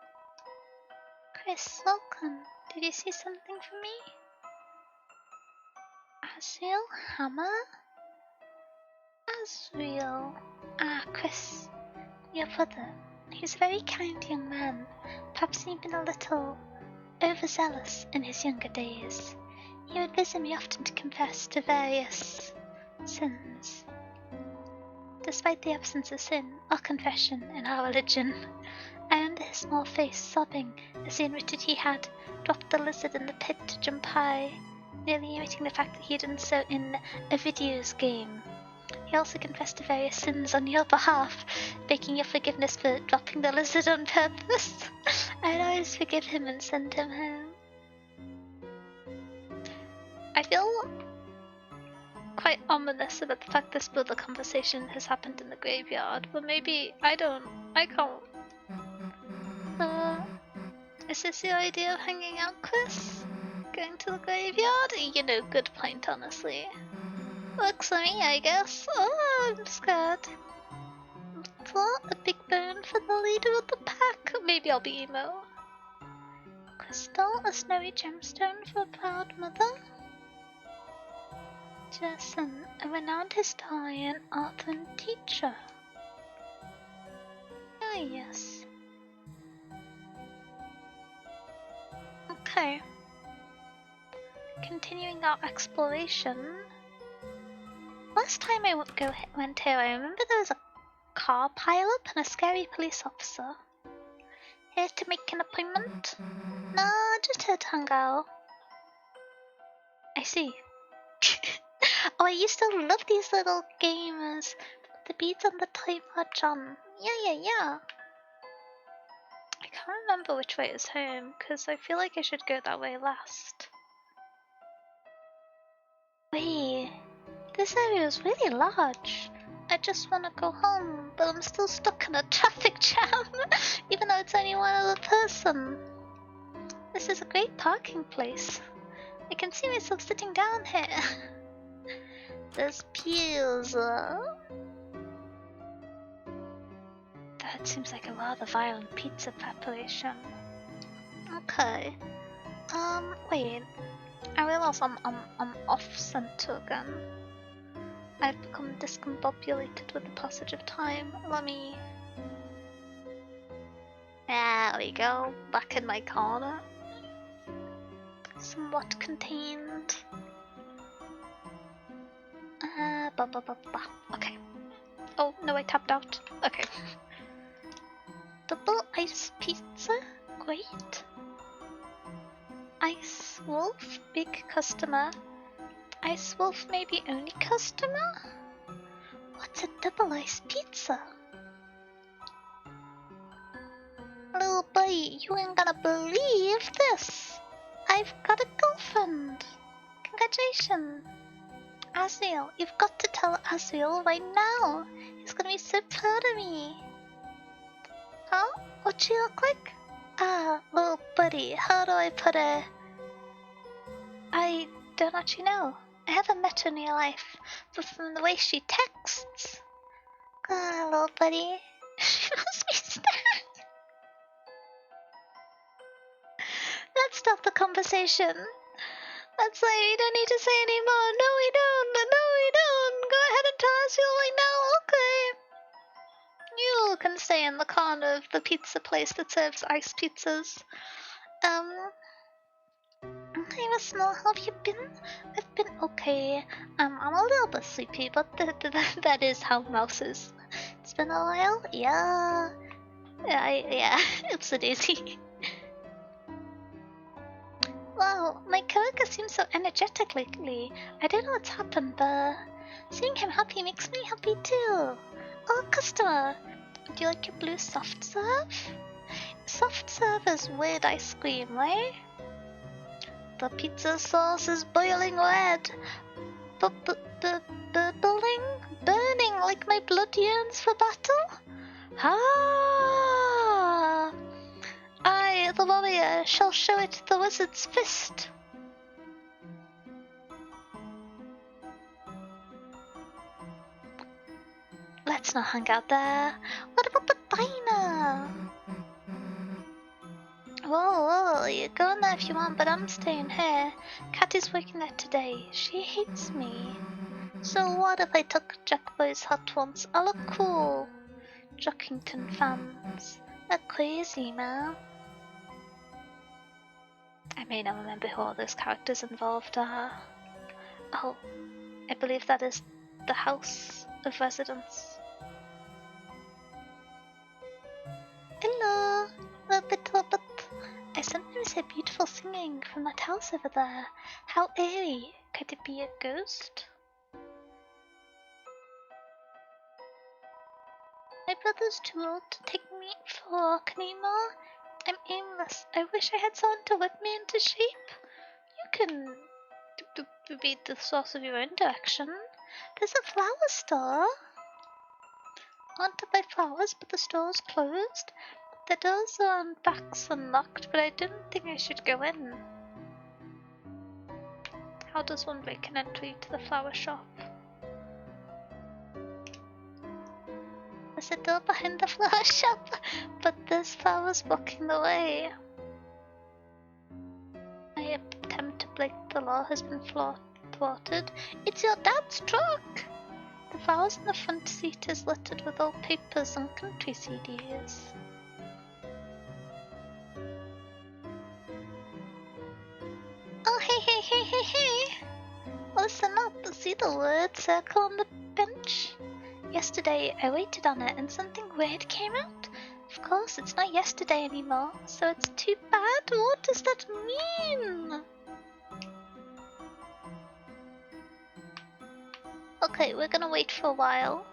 Chris, welcome. Did you see something for me? Azriel? Hammer? Azriel. Ah, Chris. Your brother. He's a very kind young man. Perhaps even a little overzealous in his younger days. He would visit me often to confess to various sins. Despite the absence of sin or confession in our religion, I remember his small face sobbing as he admitted he had dropped the lizard in the pit to jump high, nearly imitating the fact that he had done so in a videos game. He also confessed to various sins on your behalf, begging your forgiveness for dropping the lizard on purpose. I'd always forgive him and send him home. I feel quite ominous about the fact this brother conversation has happened in the graveyard, but maybe I can't. Is this your idea of hanging out, Chris? Going to the graveyard? You know, good point, honestly. Works for me, I guess. Oh, I'm scared. What? A big bone for the leader of the pack? Maybe I'll be emo. Still a snowy gemstone for a proud mother. Jason, a renowned historian, author, and teacher. Ah, yes. Okay. Continuing our exploration. Last time I went here, I remember there was a car pileup and a scary police officer. Here to make an appointment? No, just here to hang out. I see. Oh, I used to love these little games. The beads on the time watch on. Yeah. I can't remember which way is home, because I feel like I should go that way last. Wait, this area is really large. I just want to go home, but I'm still stuck in a traffic jam, even though it's only one other person. This is a great parking place. I can see myself sitting down here. There's pews. That seems like a rather violent pizza preparation. Okay. Wait. I realize I'm off center again. I've become discombobulated with the passage of time. Let me. There we go. Back in my corner. Somewhat contained. Okay. Oh, no, I tapped out. Okay. Double ice pizza? Great. Ice Wolf, big customer. Ice Wolf, maybe only customer? What's a double ice pizza? Little buddy, you ain't gonna believe this. I've got a girlfriend. Congratulations. Azrael, you've got to tell Azrael right now. He's gonna be so proud of me. Huh? What'd she look like? Ah, little buddy, how do I put it? I don't actually know. I haven't met her in real life, but from the way she texts. Ah, little buddy. She must be staring. Let's stop the conversation. That's like, we don't need to say anymore. No, we don't. No, we don't. Go ahead and tell us you're like, no, okay. You can stay in the corner of the pizza place that serves ice pizzas. Hey, Miss Small, how have you been? I've been okay. I'm a little bit sleepy, but that is how mouse is. It's been a while? Yeah. Yeah, it's a daisy. Wow, my coworker seems so energetic lately. I don't know what's happened, but seeing him happy makes me happy too. Oh, customer, do you like your blue soft serve? Soft serve is weird ice cream, right? The pizza sauce is boiling red. Burning like my blood yearns for battle? Ah! I, the warrior, shall show it the wizard's fist. Let's not hang out there. What about the diner? Whoa, you go in there if you want, but I'm staying here. Kat is working there today. She hates me. So what if I took Jackboy's hut once? I look cool. Jockington fans. They're crazy, man. I may not remember who all those characters involved are. Oh, I believe that is the house of residence. Hello, little bit. I sometimes hear beautiful singing from that house over there. How airy. Could it be a ghost? My brother's too old to take me for a walk anymore. I'm aimless. I wish I had someone to whip me into shape. You can be the source of your own direction. There's a flower store. I want to buy flowers, but the store's closed. The doors are on backs unlocked, but I didn't think I should go in. How does one make an entry to the flower shop? There's a door behind the flower shop, but there's flowers blocking the way. like the law has been thwarted. It's your dad's truck! The flowers in the front seat is littered with old papers and country CDs. Oh, hey. Listen up, see the word circle on the bench? Yesterday I waited on it and something weird came out. Of course, it's not yesterday anymore, so it's too bad. What does that mean? Okay, we're gonna wait for a while.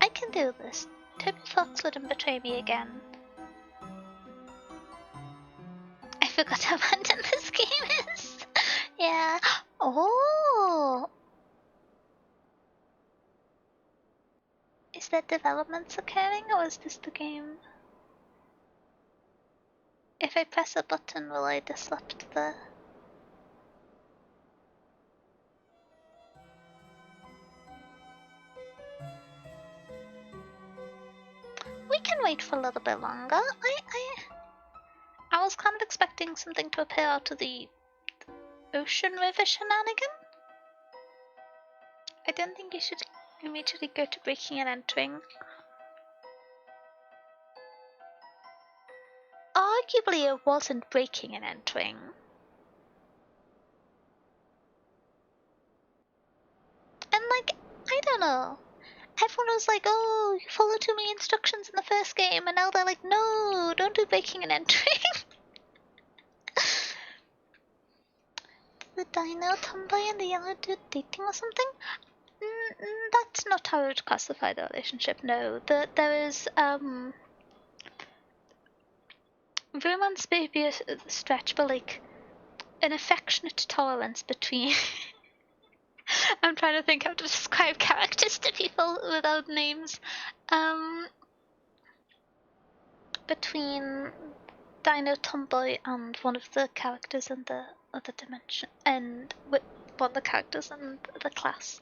I can do this. Toby Fox wouldn't betray me again. I forgot how random this game is. Yeah. Oh! Is there developments occurring, or is this the game? If I press a button, will I disrupt the... We can wait for a little bit longer. I was kind of expecting something to appear out of the ocean river shenanigan. I don't think you should immediately go to breaking and entering. Arguably, it wasn't breaking and entering. And like, I don't know. Everyone was like, oh, you follow too many instructions in the first game, and now they're like, no, don't do breaking and entering. The dino tomboy and the yellow dude dating or something? That's not how I would classify the relationship, no. There is, romance may be a stretch, but like, an affectionate tolerance between... I'm trying to think how to describe characters to people without names. Between Dino Tomboy and one of the characters in the other dimension, and with one of the characters in the class.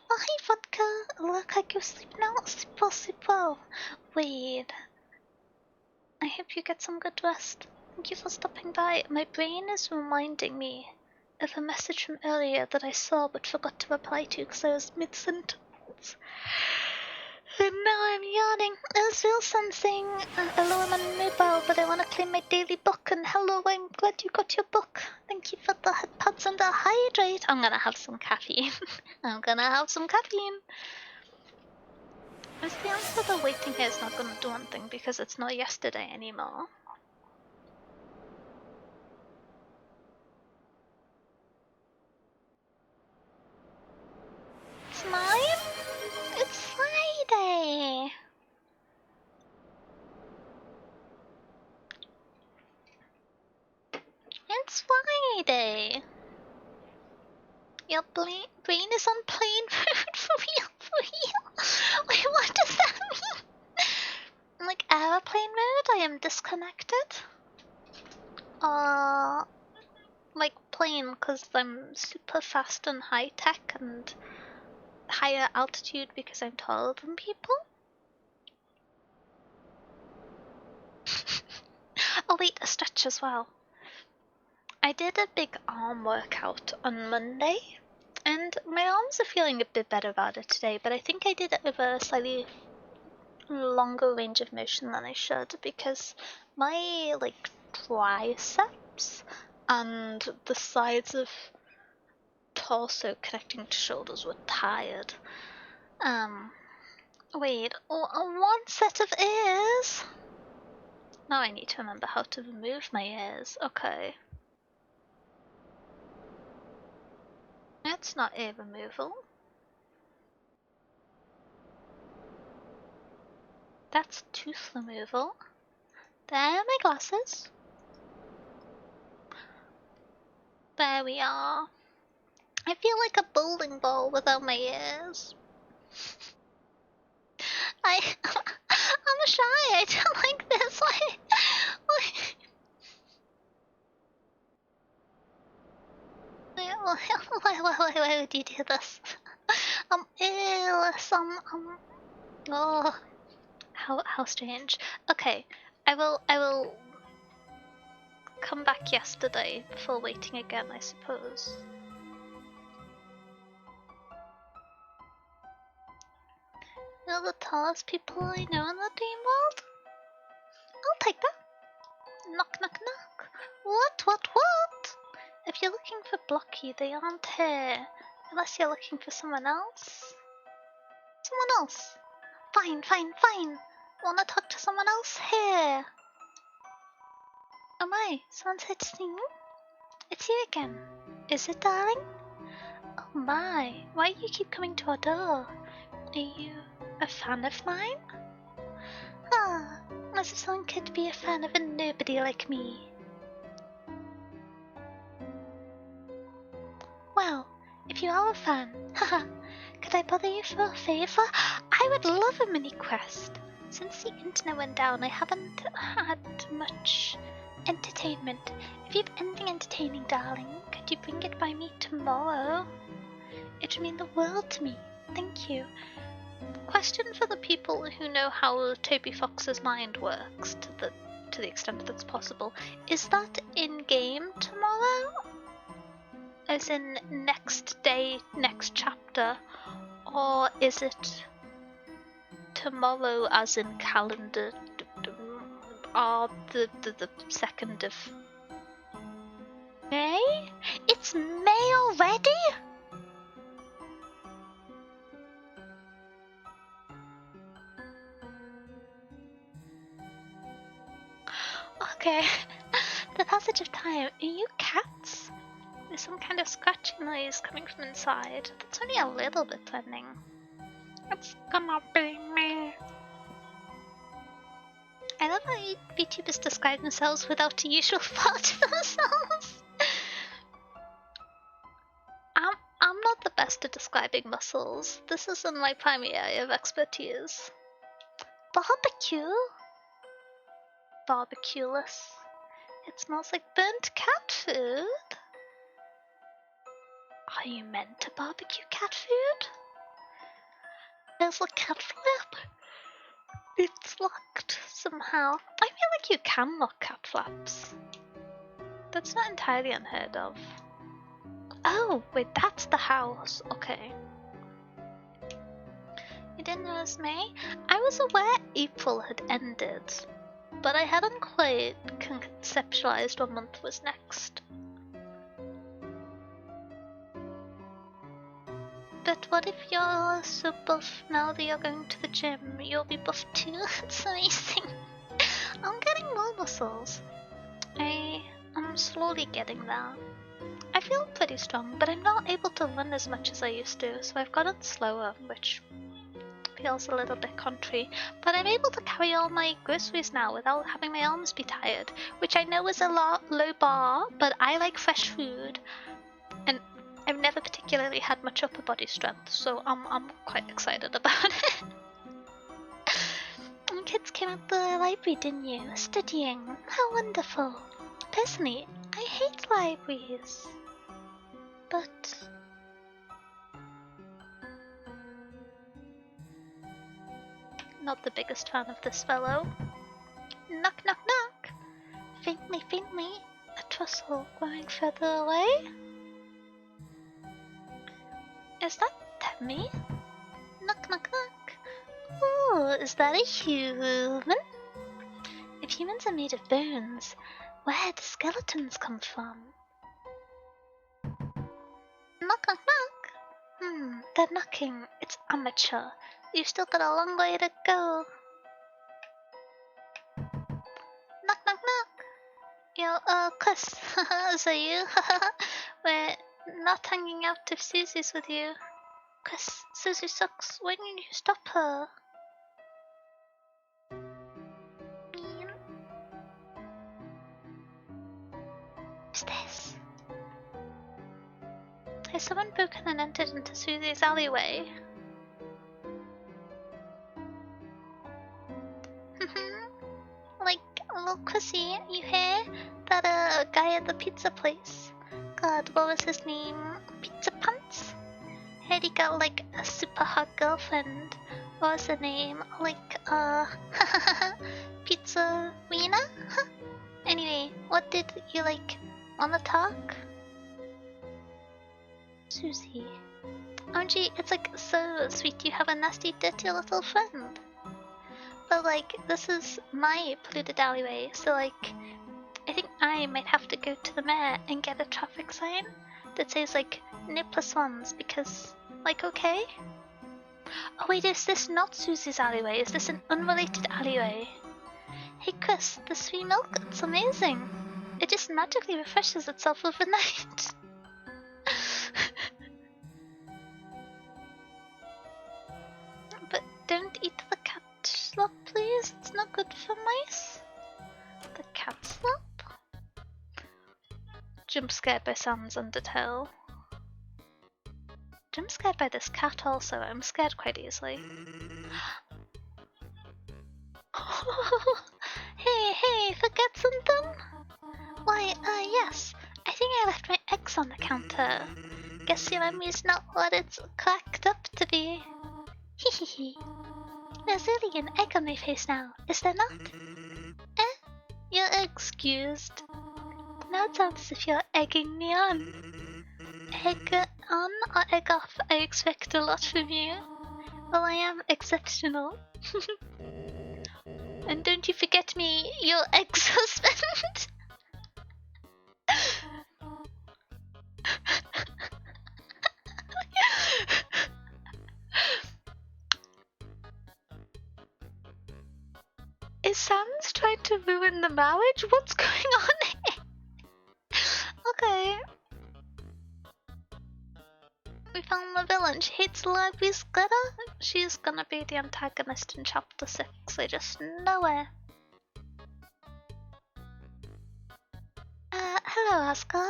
Oh, hey, Vodka! Look like you're sleeping now. Sleep well. Wait. I hope you get some good rest. Thank you for stopping by. My brain is reminding me of a message from earlier that I saw but forgot to reply to because I was mid-sentence. And now I'm yawning. It was real something. Hello, I'm on mobile, but I want to claim my daily book. And hello, I'm glad you got your book. Thank you for the headpads and the hydrate. I'm gonna have some caffeine. I'm gonna have some caffeine. Is the answer that waiting here is not gonna do anything because it's not yesterday anymore? It's mine? It's Friday! It's Friday! Your brain is on plane mode for real? Wait, what does that mean? Like airplane mode? I am disconnected? Like plane, because I'm super fast and high tech and higher altitude because I'm taller than people? Oh wait, a stretch as well. I did a big arm workout on Monday, and my arms are feeling a bit better about it today, but I think I did it over a slightly longer range of motion than I should because my like triceps and the sides of torso connecting to shoulders were tired. Wait, one set of ears? Now I need to remember how to remove my ears. Okay. That's not ear removal. That's tooth removal. There are my glasses. There we are. I feel like a bowling ball without my ears. I'm shy. I don't like this. Why would you do this? Ew, oh, how strange. Okay, I will come back yesterday before waiting again, I suppose. You're the tallest people I know in the dream world? I'll take that. Knock, knock, knock. What? If you're looking for Blocky, they aren't here. Unless you're looking for someone else. Someone else. Fine. Wanna talk to someone else? Here. Oh my, someone's here to see me? It's you again. Is it, darling? Oh my, why do you keep coming to our door? Are you a fan of mine? Ah, as if someone could be a fan of a nobody like me. Well, if you are a fan, haha, could I bother you for a favour? I would love a mini quest. Since the internet went down, I haven't had much entertainment. If you have anything entertaining, darling, could you bring it by me tomorrow? It would mean the world to me. Thank you. Question for the people who know how Toby Fox's mind works, to the extent that's possible. Is that in-game tomorrow? As in next day, next chapter? Or is it tomorrow as in calendar? The 2nd of May? It's May already? Okay. The passage of time. Are you cats? There's some kind of scratching noise coming from inside. That's only a little bit threatening. It's gonna be me. I love how VTubers describe themselves without a usual thought to themselves. I'm not the best at describing muscles. This isn't my primary area of expertise. Barbecue? Barbeculous. It smells like burnt cat food. Are you meant to barbecue cat food? There's a cat flap. It's locked somehow. I feel like you can lock cat flaps. That's not entirely unheard of. Oh, wait, that's the house. Okay. You didn't notice me? I was aware April had ended, but I hadn't quite conceptualized what month was next. But what if you're so buff now that you're going to the gym? You'll be buff too? It's amazing. I'm getting more muscles. I am slowly getting there. I feel pretty strong, but I'm not able to run as much as I used to, so I've gotten slower, which feels a little bit contrary. But I'm able to carry all my groceries now without having my arms be tired, which I know is a low bar, but I like fresh food. And I've never particularly had much upper body strength, so I'm quite excited about it. And kids came at the library, didn't you? Studying. How wonderful. Personally, I hate libraries. But not the biggest fan of this fellow. Knock, knock, knock. Faintly, a trestle growing further away. Is that Temmie? Knock, knock, knock. Ooh, is that a human? If humans are made of bones, where do skeletons come from? Knock, knock, knock. They're knocking. It's amateur. You've still got a long way to go. Knock, knock, knock. Yo, Chris. Is that you? We're not hanging out if Susie's with you. Chris, Susie sucks. Why didn't you stop her? Who's this? Has someone broken and entered into Susie's alleyway? Like, little Chrissy, you hear? That guy at the pizza place. God, what was his name? Pizza Pants? Heard he got like a super hot girlfriend. What was her name? Like, Pizza Wiener? Anyway, what did you like? Wanna talk? Susie. OMG, it's like so sweet you have a nasty, dirty little friend. But like, this is my polluted alleyway, so like, I think I might have to go to the mayor and get a traffic sign that says like, no plus ones, because, like, okay? Oh wait, is this not Susie's alleyway? Is this an unrelated alleyway? Hey Chris, this free milk, it's amazing. It just magically refreshes itself overnight. But don't eat the cat slop, please. It's not good for mice. The cat slop? Jump scared by Sam's Undertale. Jump scared by this cat also. I'm scared quite easily. Hey, forget something? Why, yes. I think I left my eggs on the counter. Guess your memory's not what it's cracked up to be. Hehehe. There's really an egg on my face now, is there not? You're excused. Now it sounds as if you're egging me on. Egg on or egg off? I expect a lot from you. Well, I am exceptional. And don't you forget me, your ex-husband. Is Sans trying to ruin the marriage? What's going on here? Okay. We found the villain. She hates the library's glitter. She's gonna be the antagonist in chapter 6. I just know it. Hello, Oscar.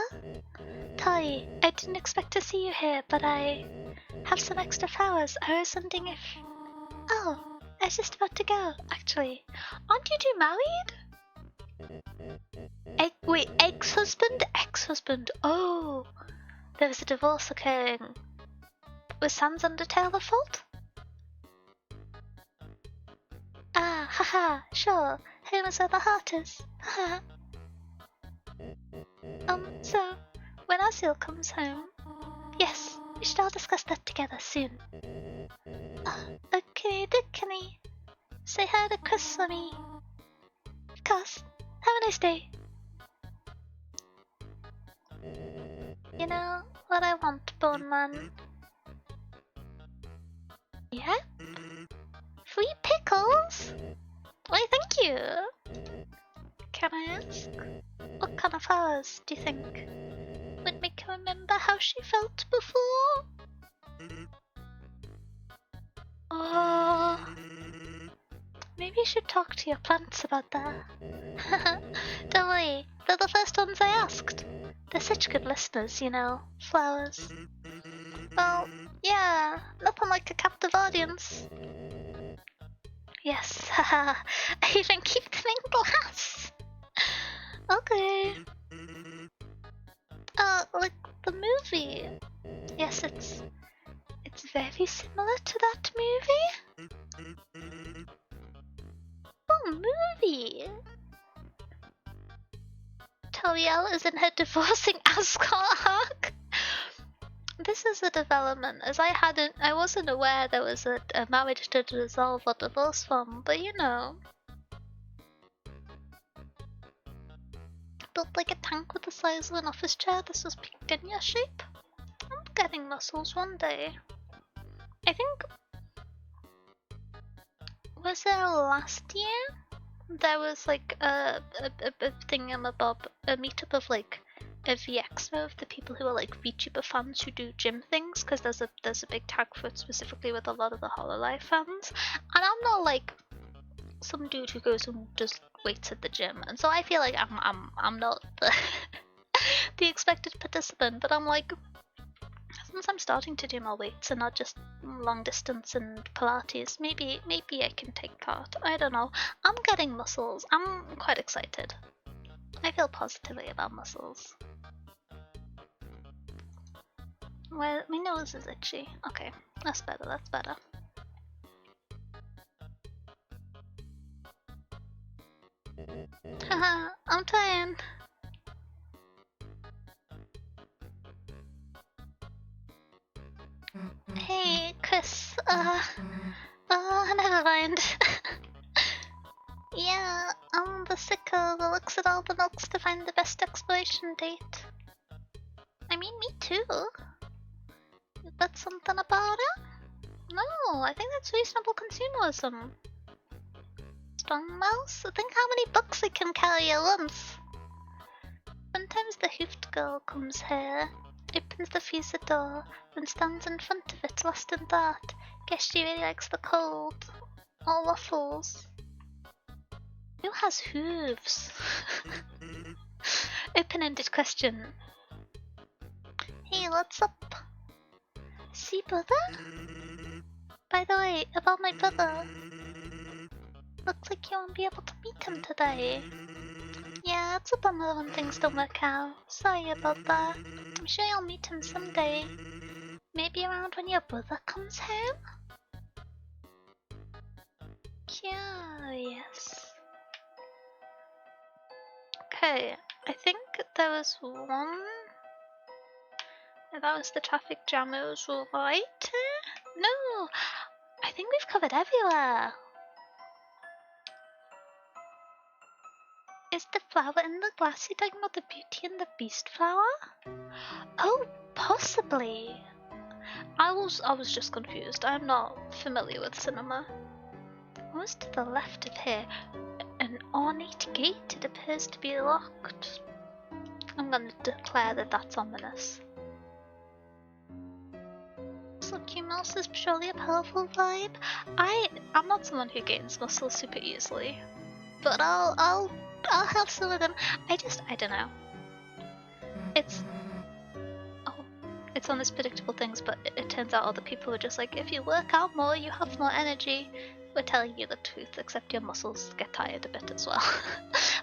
Tali, I didn't expect to see you here, but I have some extra flowers. I was wondering if... Oh, I was just about to go, actually. Aren't you two married? Wait, ex-husband? Ex-husband. Oh, there was a divorce occurring. Was Sans Undertale the fault? Ah, haha, sure. Home is where the heart is. Haha. So, when Azil comes home... Yes, we should all discuss that together soon. Okay, Kenny. Say hi to Chris for me. Of course. Have a nice day. You know what I want, Bone Man? Yeah? Free pickles? Why, thank you. Can I ask? What kind of flowers do you think would make her remember how she felt before? Oh, maybe you should talk to your plants about that. Don't worry, they're the first ones I asked. They're such good listeners, you know, flowers. Well, yeah, nothing like a captive audience. Yes, haha, I even keep them in glass. Okay. Like the movie. Yes, it's very similar to that movie. Oh, movie! Toriel is in her divorcing Ascot arc. This is a development, as I wasn't aware there was a marriage to dissolve or divorce from, but you know. Built like a tank with the size of an office chair. This was peaked in your shape. I'm getting muscles one day. I think... Was there last year? There was like a thingamabob, a meetup of like a VXmo of the people who are like VTuber fans who do gym things, because there's a big tag for it specifically with a lot of the Hololive fans. And I'm not like some dude who goes and just weights at the gym, and so I feel like I'm not the the expected participant, but I'm like, since I'm starting to do more weights and not just long distance and Pilates, maybe I can take part. I don't know. I'm getting muscles. I'm quite excited. I feel positively about muscles. Well, my nose is itchy. Okay, that's better, that's better. Haha, I'm trying. Hey, Chris, never mind. Yeah, I'm the sicker that looks at all the notes to find the best expiration date. I mean, me too. Is that something about it? No, I think that's reasonable consumerism. Strong mouse? Think how many books it can carry at once. Sometimes the hoofed girl comes here, opens the freezer door, then stands in front of it, lost in thought. Guess she really likes the cold. Or waffles. Who has hooves? Open-ended question. Hey, what's up? See, brother? By the way, about my brother. Looks like you won't be able to meet him today. Yeah, it's a bummer when things don't work out. Sorry about that. I'm sure you'll meet him someday. Maybe around when your brother comes home? Curious. Okay, I think there was one. If that was the traffic jam, it was right. No, I think we've covered everywhere. Is the flower in the glass you talking about the Beauty and the Beast flower? Oh, possibly. I was just confused. I'm not familiar with cinema. What's to the left of here? An ornate gate. It appears to be locked. I'm gonna declare that that's ominous. Lucky Mouse is purely a powerful vibe. I'm not someone who gains muscle super easily, but I'll have some of them. I don't know. It's one of those predictable things, but it turns out other people are just like, if you work out more, you have more energy. We're telling you the truth, except your muscles get tired a bit as well.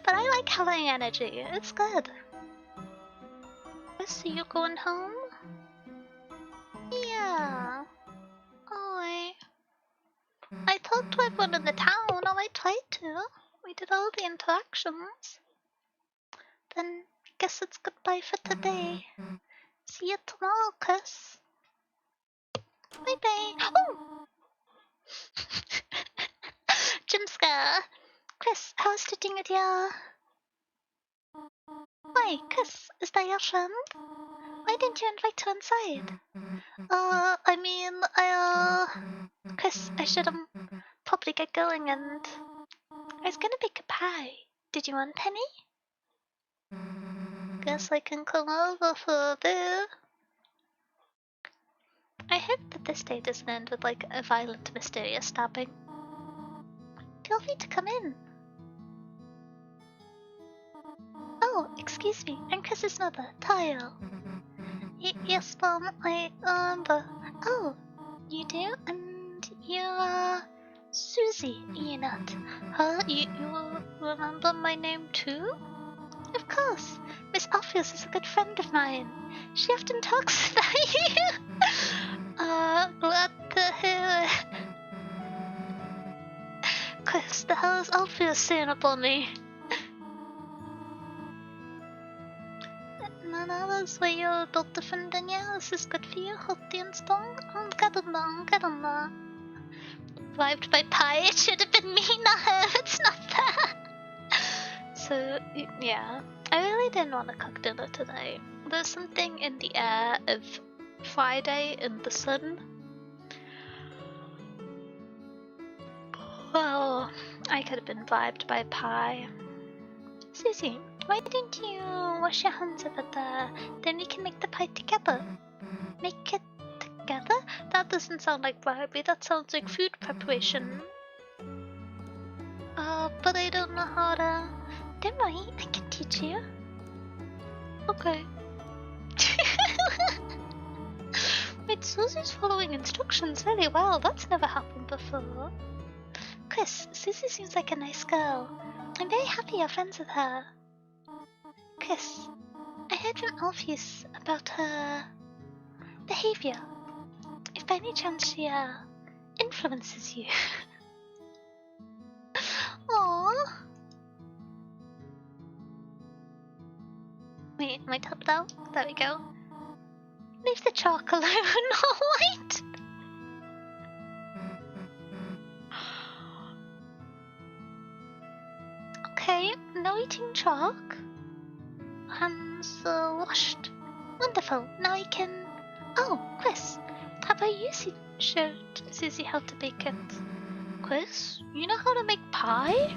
But I like having energy. It's good. I see you going home. Yeah. I talked to everyone in the town, or I tried to. We did all the interactions. Then, guess it's goodbye for today. See you tomorrow, Chris. Bye bye. Oh! Jim Scare. Chris, how's it doing with you? Why, Chris, is that your friend? Why didn't you invite her inside? Chris, I should probably get going, and I was gonna bake a pie. Did you want any? Guess I can come over for a bit. I hope that this day doesn't end with like a violent, mysterious stabbing. Feel free to come in. Oh, excuse me, I'm Chris's mother, Tayo. Yes, Mom, I remember. Oh, you do? And you're Susie, you're not? Huh? You remember my name too? Of course. Miss Alpheus is a good friend of mine. She often talks about you. Glad to hear it. Chris, the hell is Alpheus saying about me? No, that's why you're a built different than you. This is good for you, healthy and strong. Get on there. Vibed by pie, it should have been me, not her. It's not that. So, yeah. I really didn't want to cook dinner today. There's something in the air of Friday in the sun. Well, I could have been vibed by pie. Susie, why don't you wash your hands over there? Then we can make the pie together. Make it together? That doesn't sound like bribery, that sounds like food preparation. But I don't know how to... Don't worry, I can teach you. Okay. Wait, Susie's following instructions really well. That's never happened before. Chris, Susie seems like a nice girl. I'm very happy you're friends with her. Chris, I heard from Alpheus about her behavior. If by any chance she influences you. Aww. though. There we go. Leave the chalk alone. Wait. Okay, no eating chalk. Hands washed. Wonderful. Now we can. Oh, Chris, how about you showed Susie how to bake it? Chris, you know how to make pie?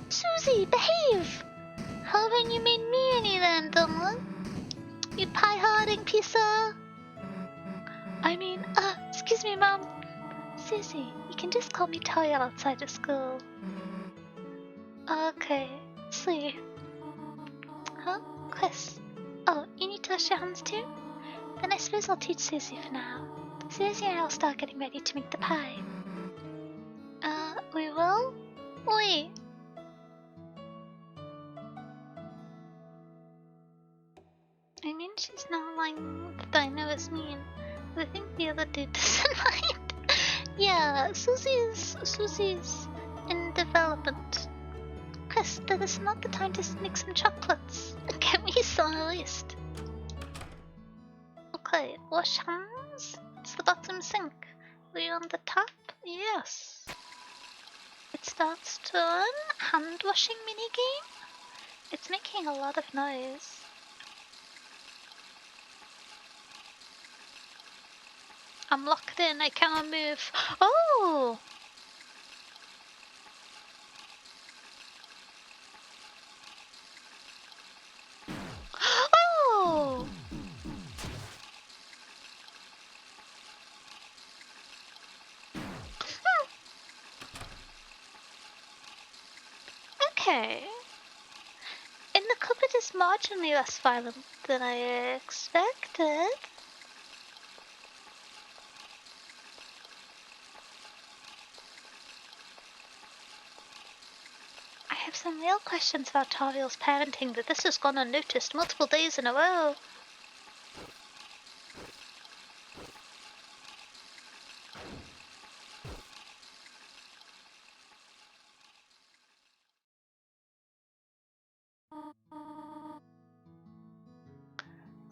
Susie, behave! How haven't you made me any then, Dunlop? You pie-hearting piece of... excuse me, Mom. Susie, you can just call me Talia outside of school. Okay, see. Huh? Chris? Oh, you need to wash your hands too? Then I suppose I'll teach Susie for now. Susie and I will start getting ready to make the pie. We will? Wait. I mean, she's not lying that I know it's mean. But I think the other dude doesn't mind. Yeah, Susie's in development. Chris, that is not the time to make some chocolates. Can we start at least? Okay, wash hands. It's the bottom sink. Were you on the top? Yes. It starts to run. Hand washing minigame. It's making a lot of noise. I'm locked in, I cannot move. Oh! Oh! Okay. In the cupboard is marginally less violent than I expected. I have some real questions about Tariel's parenting, but this has gone unnoticed multiple days in a row.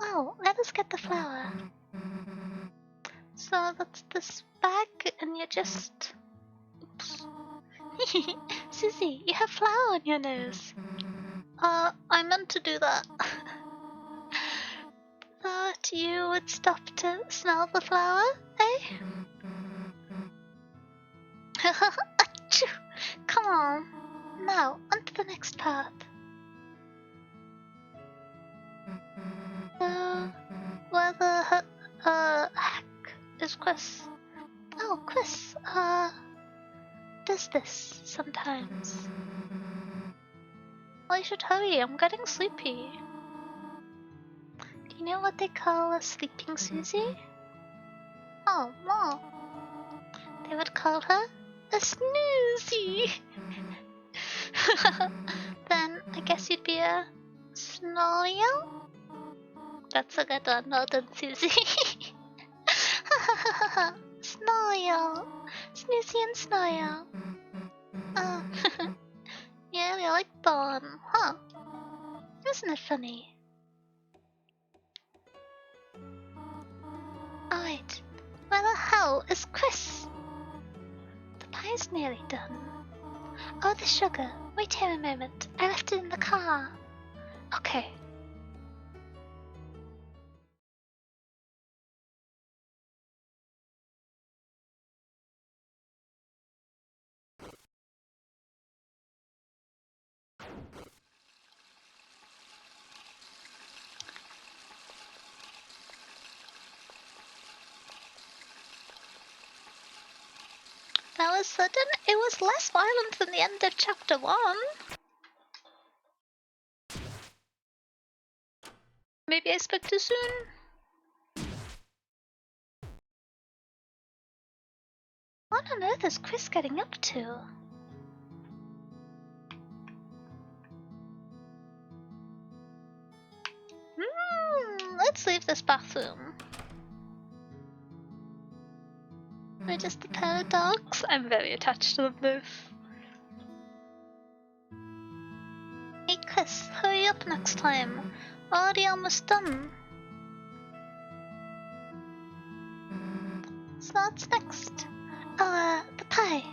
Oh, let us get the flour. So that's this bag, and you just... Oops. Susie, you have flour on your nose. I meant to do that. Thought you would stop to smell the flour, eh? Achoo! Come on. Now, on to the next part. Where the heck is Chris? Oh, Chris, does this sometimes. Well, I should hurry, I'm getting sleepy. Do you know what they call a sleeping Susie? Oh, well. They would call her a snoozy. Then I guess you'd be a snorio? That's a good one, well done, Susie. Snorio. Snoozy and Snorio. Yeah, we like that one, huh? Isn't it funny? Alright, where the hell is Chris? The pie's nearly done. Oh, the sugar. Wait here a moment. I left it in the car. Okay. That was sudden. It was less violent than the end of chapter 1. Maybe I spoke too soon. What on earth is Chris getting up to? Let's leave this bathroom. We're just a pair of dogs. I'm very attached to them both. Hey Chris, Chris, hurry up next time. Already almost done. So what's next? Oh, the pie.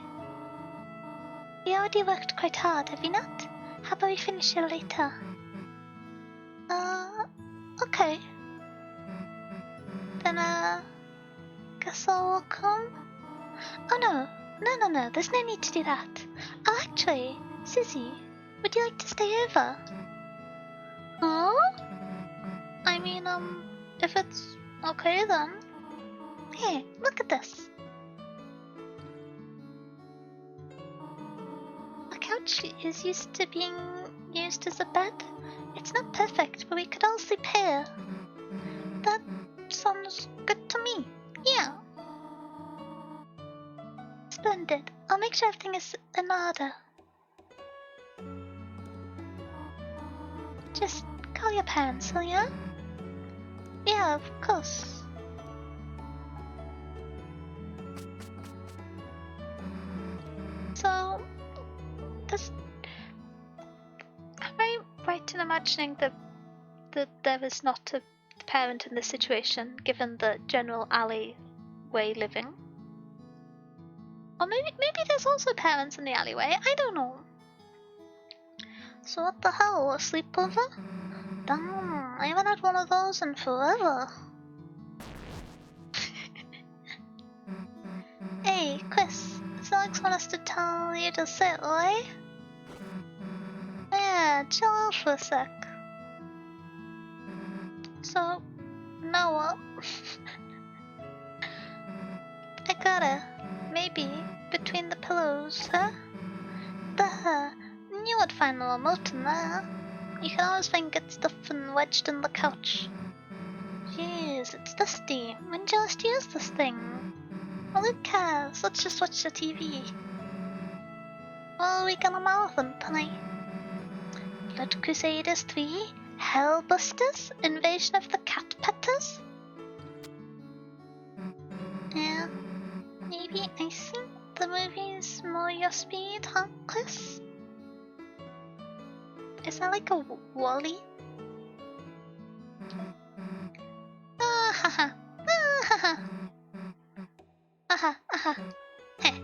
You already worked quite hard, have you not? How about we finish it later? Okay. Then, guess I'll walk home? Oh no, no, there's no need to do that. Oh, actually, Susie, would you like to stay over? Huh? I mean, if it's okay then. Hey, look at this. The couch is used to being used as a bed. It's not perfect, but we could all sleep here. That sounds good to me. Yeah. Splendid. I'll make sure everything is in order. Just call your parents, will ya? Yeah, of course. So, am I right in imagining that there is not a parent in this situation, given the general alleyway living? Or maybe there's also parents in the alleyway, I don't know. So what the hell, a sleepover? Damn, I haven't had one of those in forever. Hey, Chris, does Alex want us to tell you to sit, right? Yeah, chill out for a sec. So, now what? I gotta. Maybe between the pillows, huh? Duh. Knew I'd find a remote in there. You can always find good stuff wedged in the couch. Jeez, it's dusty. When did you last use this thing? Well, who cares? Let's just watch the TV. What are we gonna marathon tonight? Blood Crusaders 3? Hellbusters? Invasion of the Cat Petters? Yeah, maybe. I think the movie's more your speed, huh, Chris? Is that like a Wally? Ah ha ha! Ah ha ha! Aha, aha. Heh.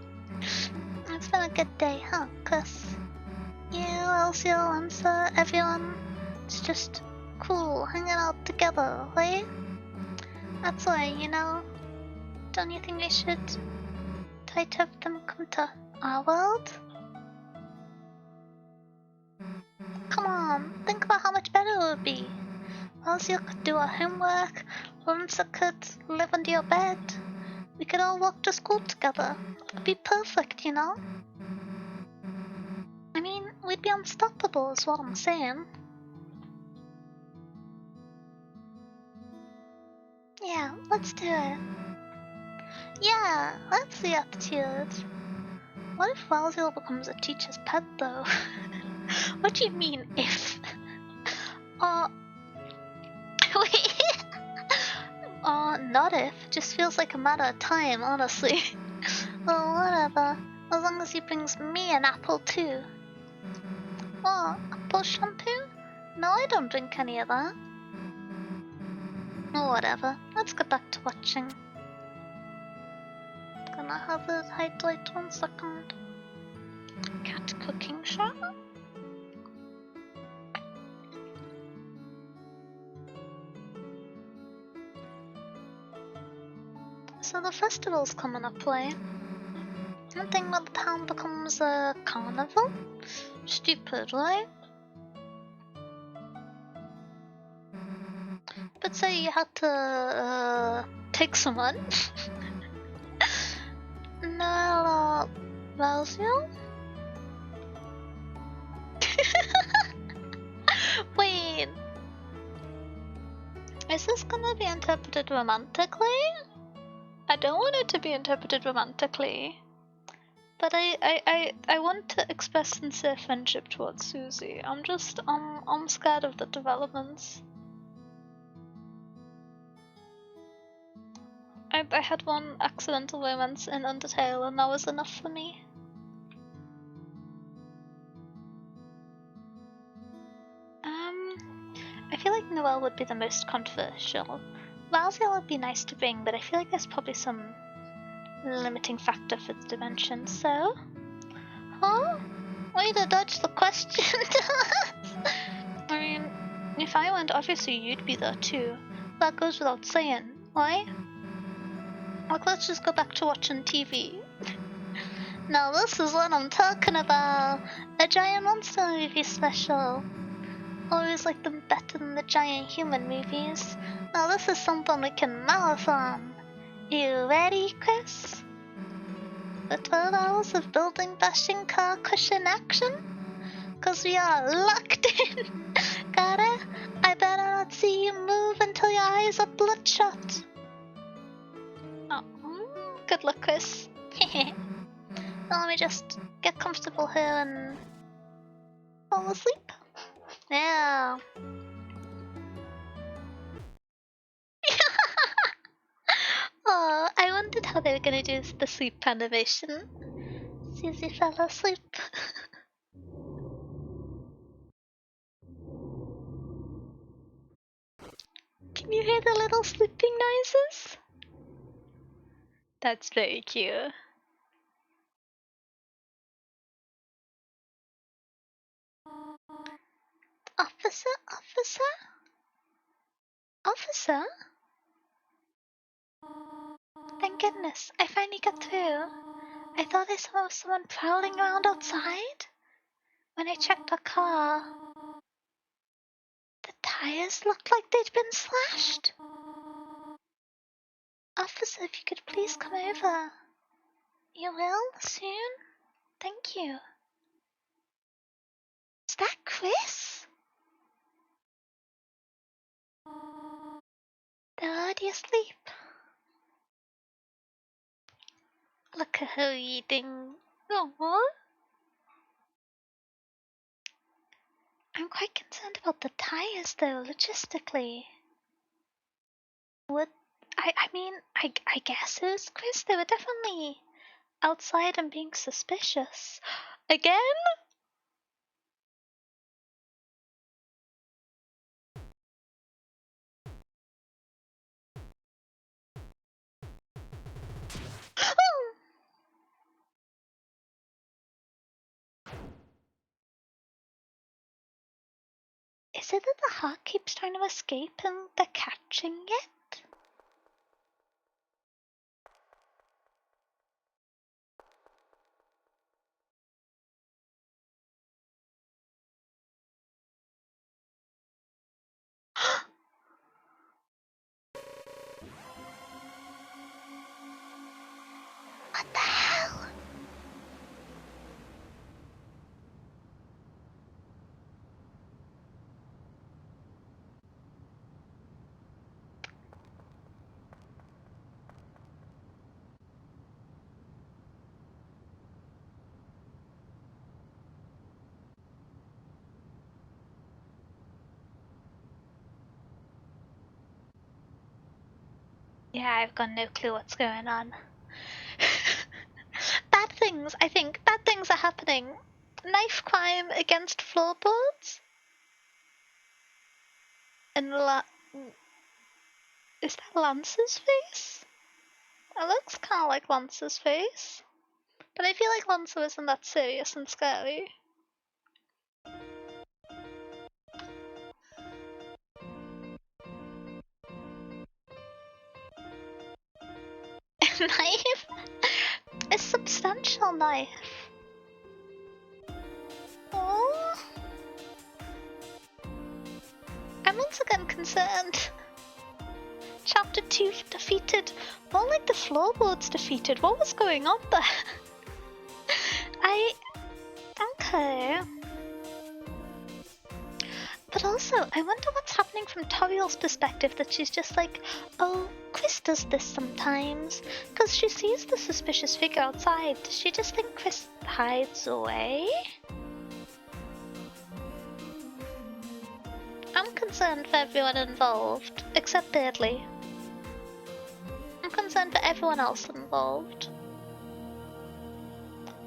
It's been a good day, huh, Chris? You, Elsie, Lancer, everyone. It's just cool hanging out together, right? That's why, you know. Don't you think we should try to have them come to our world? Come on, think about how much better it would be. Elsie could do her homework, Lancer could live under your bed. We could all walk to school together. It'd be perfect, you know? I mean, we'd be unstoppable is what I'm saying. Yeah, let's do it. Yeah, that's the attitude. What if Valzil becomes a teacher's pet, though? What do you mean, if? Wait. Not if. Just feels like a matter of time, honestly. Well, whatever. As long as he brings me an apple, too. What? Apple shampoo? No, I don't drink any of that. Oh, whatever. Let's get back to watching. Gonna have it hydrate 1 second. Cat cooking show? So the festival's coming up, right? One thing when the town becomes a carnival? Stupid, right? But say you had to, take someone. Noel, Valzio? Wait. Is this gonna be interpreted romantically? I don't want it to be interpreted romantically. But I want to express sincere friendship towards Susie. I'm scared of the developments. I had one accidental romance in Undertale and that was enough for me. Noel would be the most controversial. Valziel would be nice to bring, but I feel like there's probably some limiting factor for the dimension, so... Huh? Way to dodge the question to us! I mean, if I went, obviously you'd be there too. That goes without saying, right? Like, let's just go back to watching TV. Now this is what I'm talking about! A giant monster movie special! Always like them better than the giant human movies. Now this is something we can marathon! You ready, Chris? The 12 hours of building bashing car cushion action? Cause we are locked in! Got it? I better not see you move until your eyes are bloodshot. Oh, good luck, Chris. Let me just get comfortable here and fall asleep. Yeah. Oh, I wondered how they were gonna do the sleep animation. Susie fell asleep. Can you hear the little sleeping noises? That's very cute. Officer? Officer? Officer? Thank goodness, I finally got through. I thought I saw someone prowling around outside. When I checked the car, the tires looked like they'd been slashed. Officer, if you could please come over. You will? Soon? Thank you. Is that Chris? They're already asleep. Look at her eating. Oh, I'm quite concerned about the tires though, logistically. Would I guess it was Chris. They were definitely outside and being suspicious. Again? Is it that the hawk keeps trying to escape and they're catching it? What the hell? Yeah, I've got no clue what's going on. Bad things, I think. Bad things are happening. Knife crime against floorboards? And is that Lance's face? It looks kind of like Lance's face. But I feel like Lance isn't that serious and scary. Knife? A substantial knife. Oh. I'm once again concerned. Chapter 2 defeated. More like the floorboards defeated. What was going on there? Okay. But also, I wonder what's happening from Toriel's perspective, that she's just like, oh, Chris does this sometimes. Because she sees the suspicious figure outside. Does she just think Chris hides away? I'm concerned for everyone involved, except Beardley. I'm concerned for everyone else involved.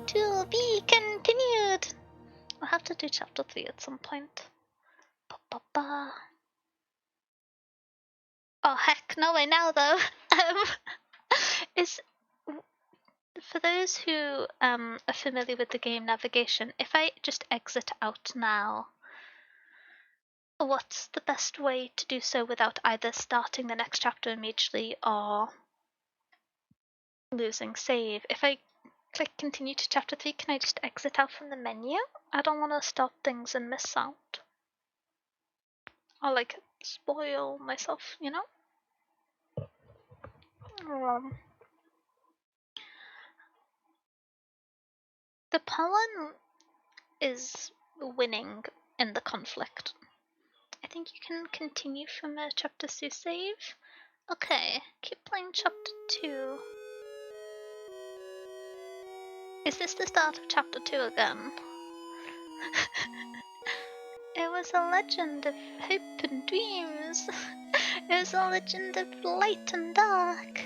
To be continued! I'll have to do chapter 3 at some point. Ba-ba-ba. Oh heck, no way now though. Is For those who are familiar with the game navigation, if I just exit out now, what's the best way to do so without either starting the next chapter immediately or losing save? If I click continue to chapter 3, can I just exit out from the menu? I don't want to start things and miss out. Or like spoil myself, you know? The pollen is winning in the conflict. I think you can continue from chapter 2 save. Okay, keep playing chapter 2. Is this the start of chapter 2 again? It was a legend of hope and dreams. It was a legend of light and dark.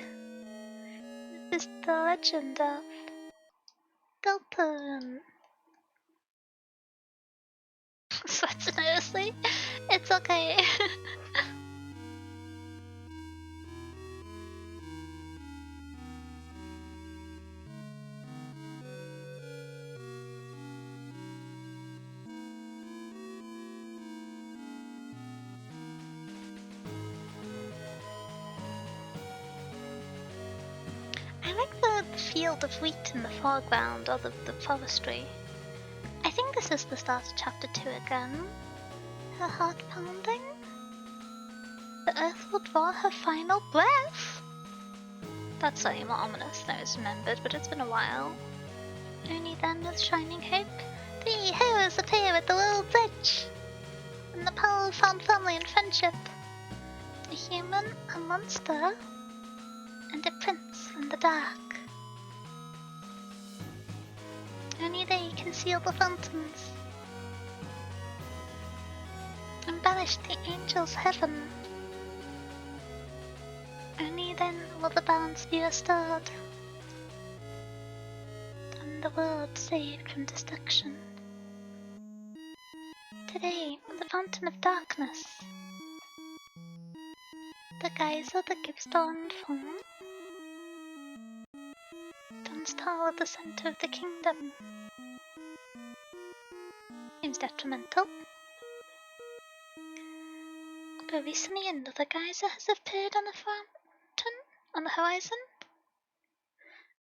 This is the legend of deltarune. Sweats nervously. It's okay. I like the field of wheat in the foreground, or the forestry. I think this is the start of chapter 2 again. Her heart pounding. The earth will draw her final breath. That's slightly more ominous than I was remembered, but it's been a while. Only then with shining hope, 3 heroes appear at the world's edge. And the power found family and friendship. A human, a monster, and a prince in the dark. Only they can seal the fountains. Embellish the angels' heaven. Only then will the balance be restored, and the world saved from destruction. Today, the fountain of darkness, the geyser that gives dawn and form, stands tall at the center of the kingdom. Seems detrimental. But recently another geyser has appeared on the fountain on the horizon,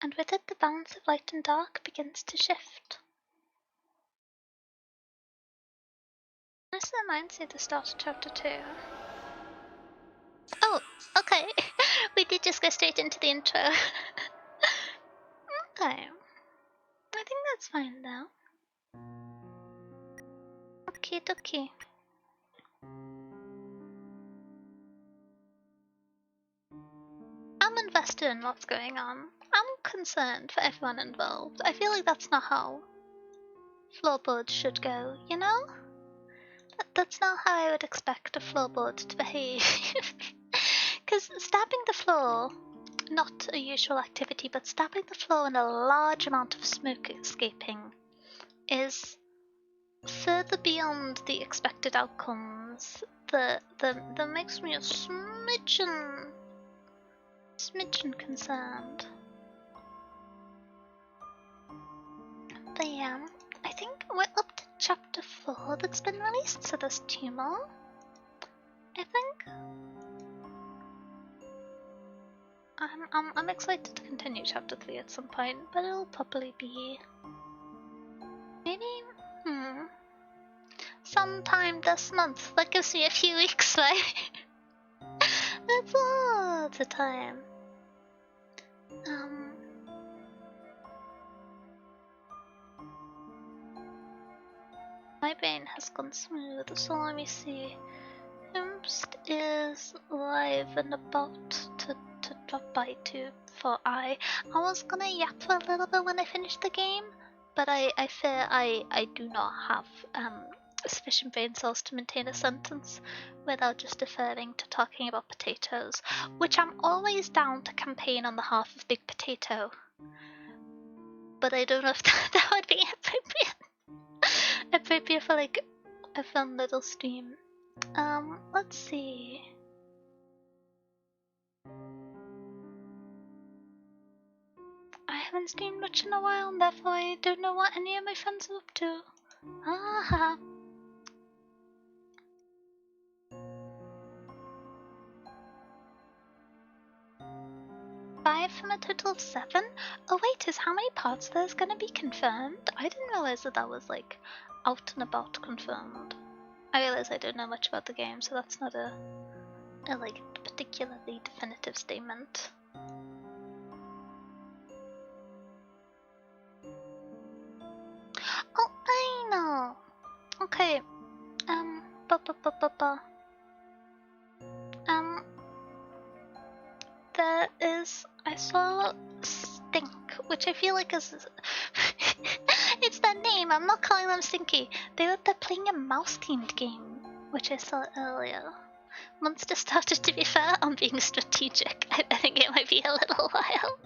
and with it the balance of light and dark begins to shift. This reminds me of the start of chapter 2. Oh, okay. We did just go straight into the intro. Okay. I think that's fine now. Okie dokie. I'm invested in what's going on. I'm concerned for everyone involved. I feel like that's not how floorboards should go, you know? That's not how I would expect a floorboard to behave. Because stabbing the floor, not a usual activity, but stabbing the floor and a large amount of smoke escaping is further beyond the expected outcomes. That makes me a smidgen concerned. But yeah, I think we're up to chapter 4 that's been released, so there's 2 more. I think. I'm excited to continue chapter 3 at some point, but it'll probably be maybe sometime this month. That gives me a few weeks, right? That's lots of time. My brain has gone smooth, so let me see. Imst is live and about to drop by too for I was gonna yap for a little bit when I finished the game, but I fear I do not have sufficient brain cells to maintain a sentence without just deferring to talking about potatoes, which I'm always down to campaign on behalf of Big Potato. But I don't know if that would be appropriate for like a fun little stream. Let's see. haven't streamed much in a while, and therefore I don't know what any of my friends are up to. Aha. 5 from a total of 7? Oh wait, is how many parts there's gonna be confirmed? I didn't realize that was like out and about confirmed. I realize I don't know much about the game, so that's not a like particularly definitive statement. Oh, I know. Okay. There is. I saw Stink, which I feel like is. It's that name. I'm not calling them Stinky. They're playing a mouse-themed game, which I saw earlier. Monster started, to be fair, on being strategic. I think it might be a little while.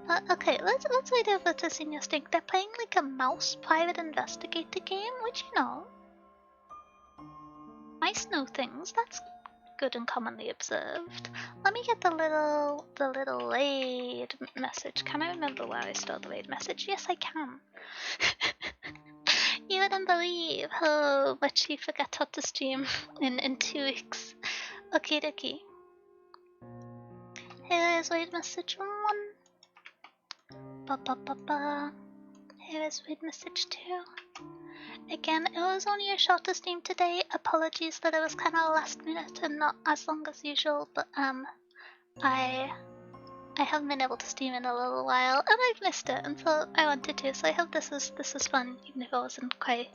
But okay, let's wait over to Senior Stink. They're playing like a mouse private investigator game, which you know. Mice know things. That's good and commonly observed. Let me get the little raid message. Can I remember where I stored the raid message? Yes, I can. You wouldn't believe how much you forgot how to stream in 2 weeks. Okay, dokie. Here is raid message 1. Here is raid message 2. Again, it was only a shorter stream today. Apologies that it was kind of last minute and not as long as usual, but I haven't been able to stream in a little while, and I've missed it, and so I wanted to. So I hope this is fun, even if it wasn't quite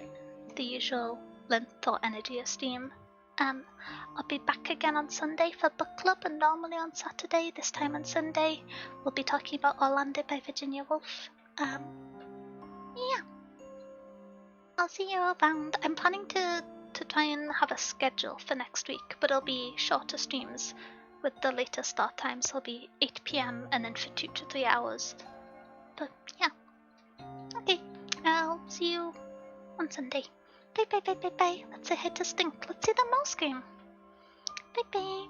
the usual length or energy of stream. I'll be back again on Sunday for book club, and normally on Saturday. This time on Sunday, we'll be talking about Orlando by Virginia Woolf. Yeah. I'll see you around. I'm planning to try and have a schedule for next week, but it'll be shorter streams with the later start times. So it'll be 8 PM and then for 2 to 3 hours. But yeah. Okay, I'll see you on Sunday. Bye bye bye bye bye. Let's say hi to Stink. Let's see the mouse game. Bye bye.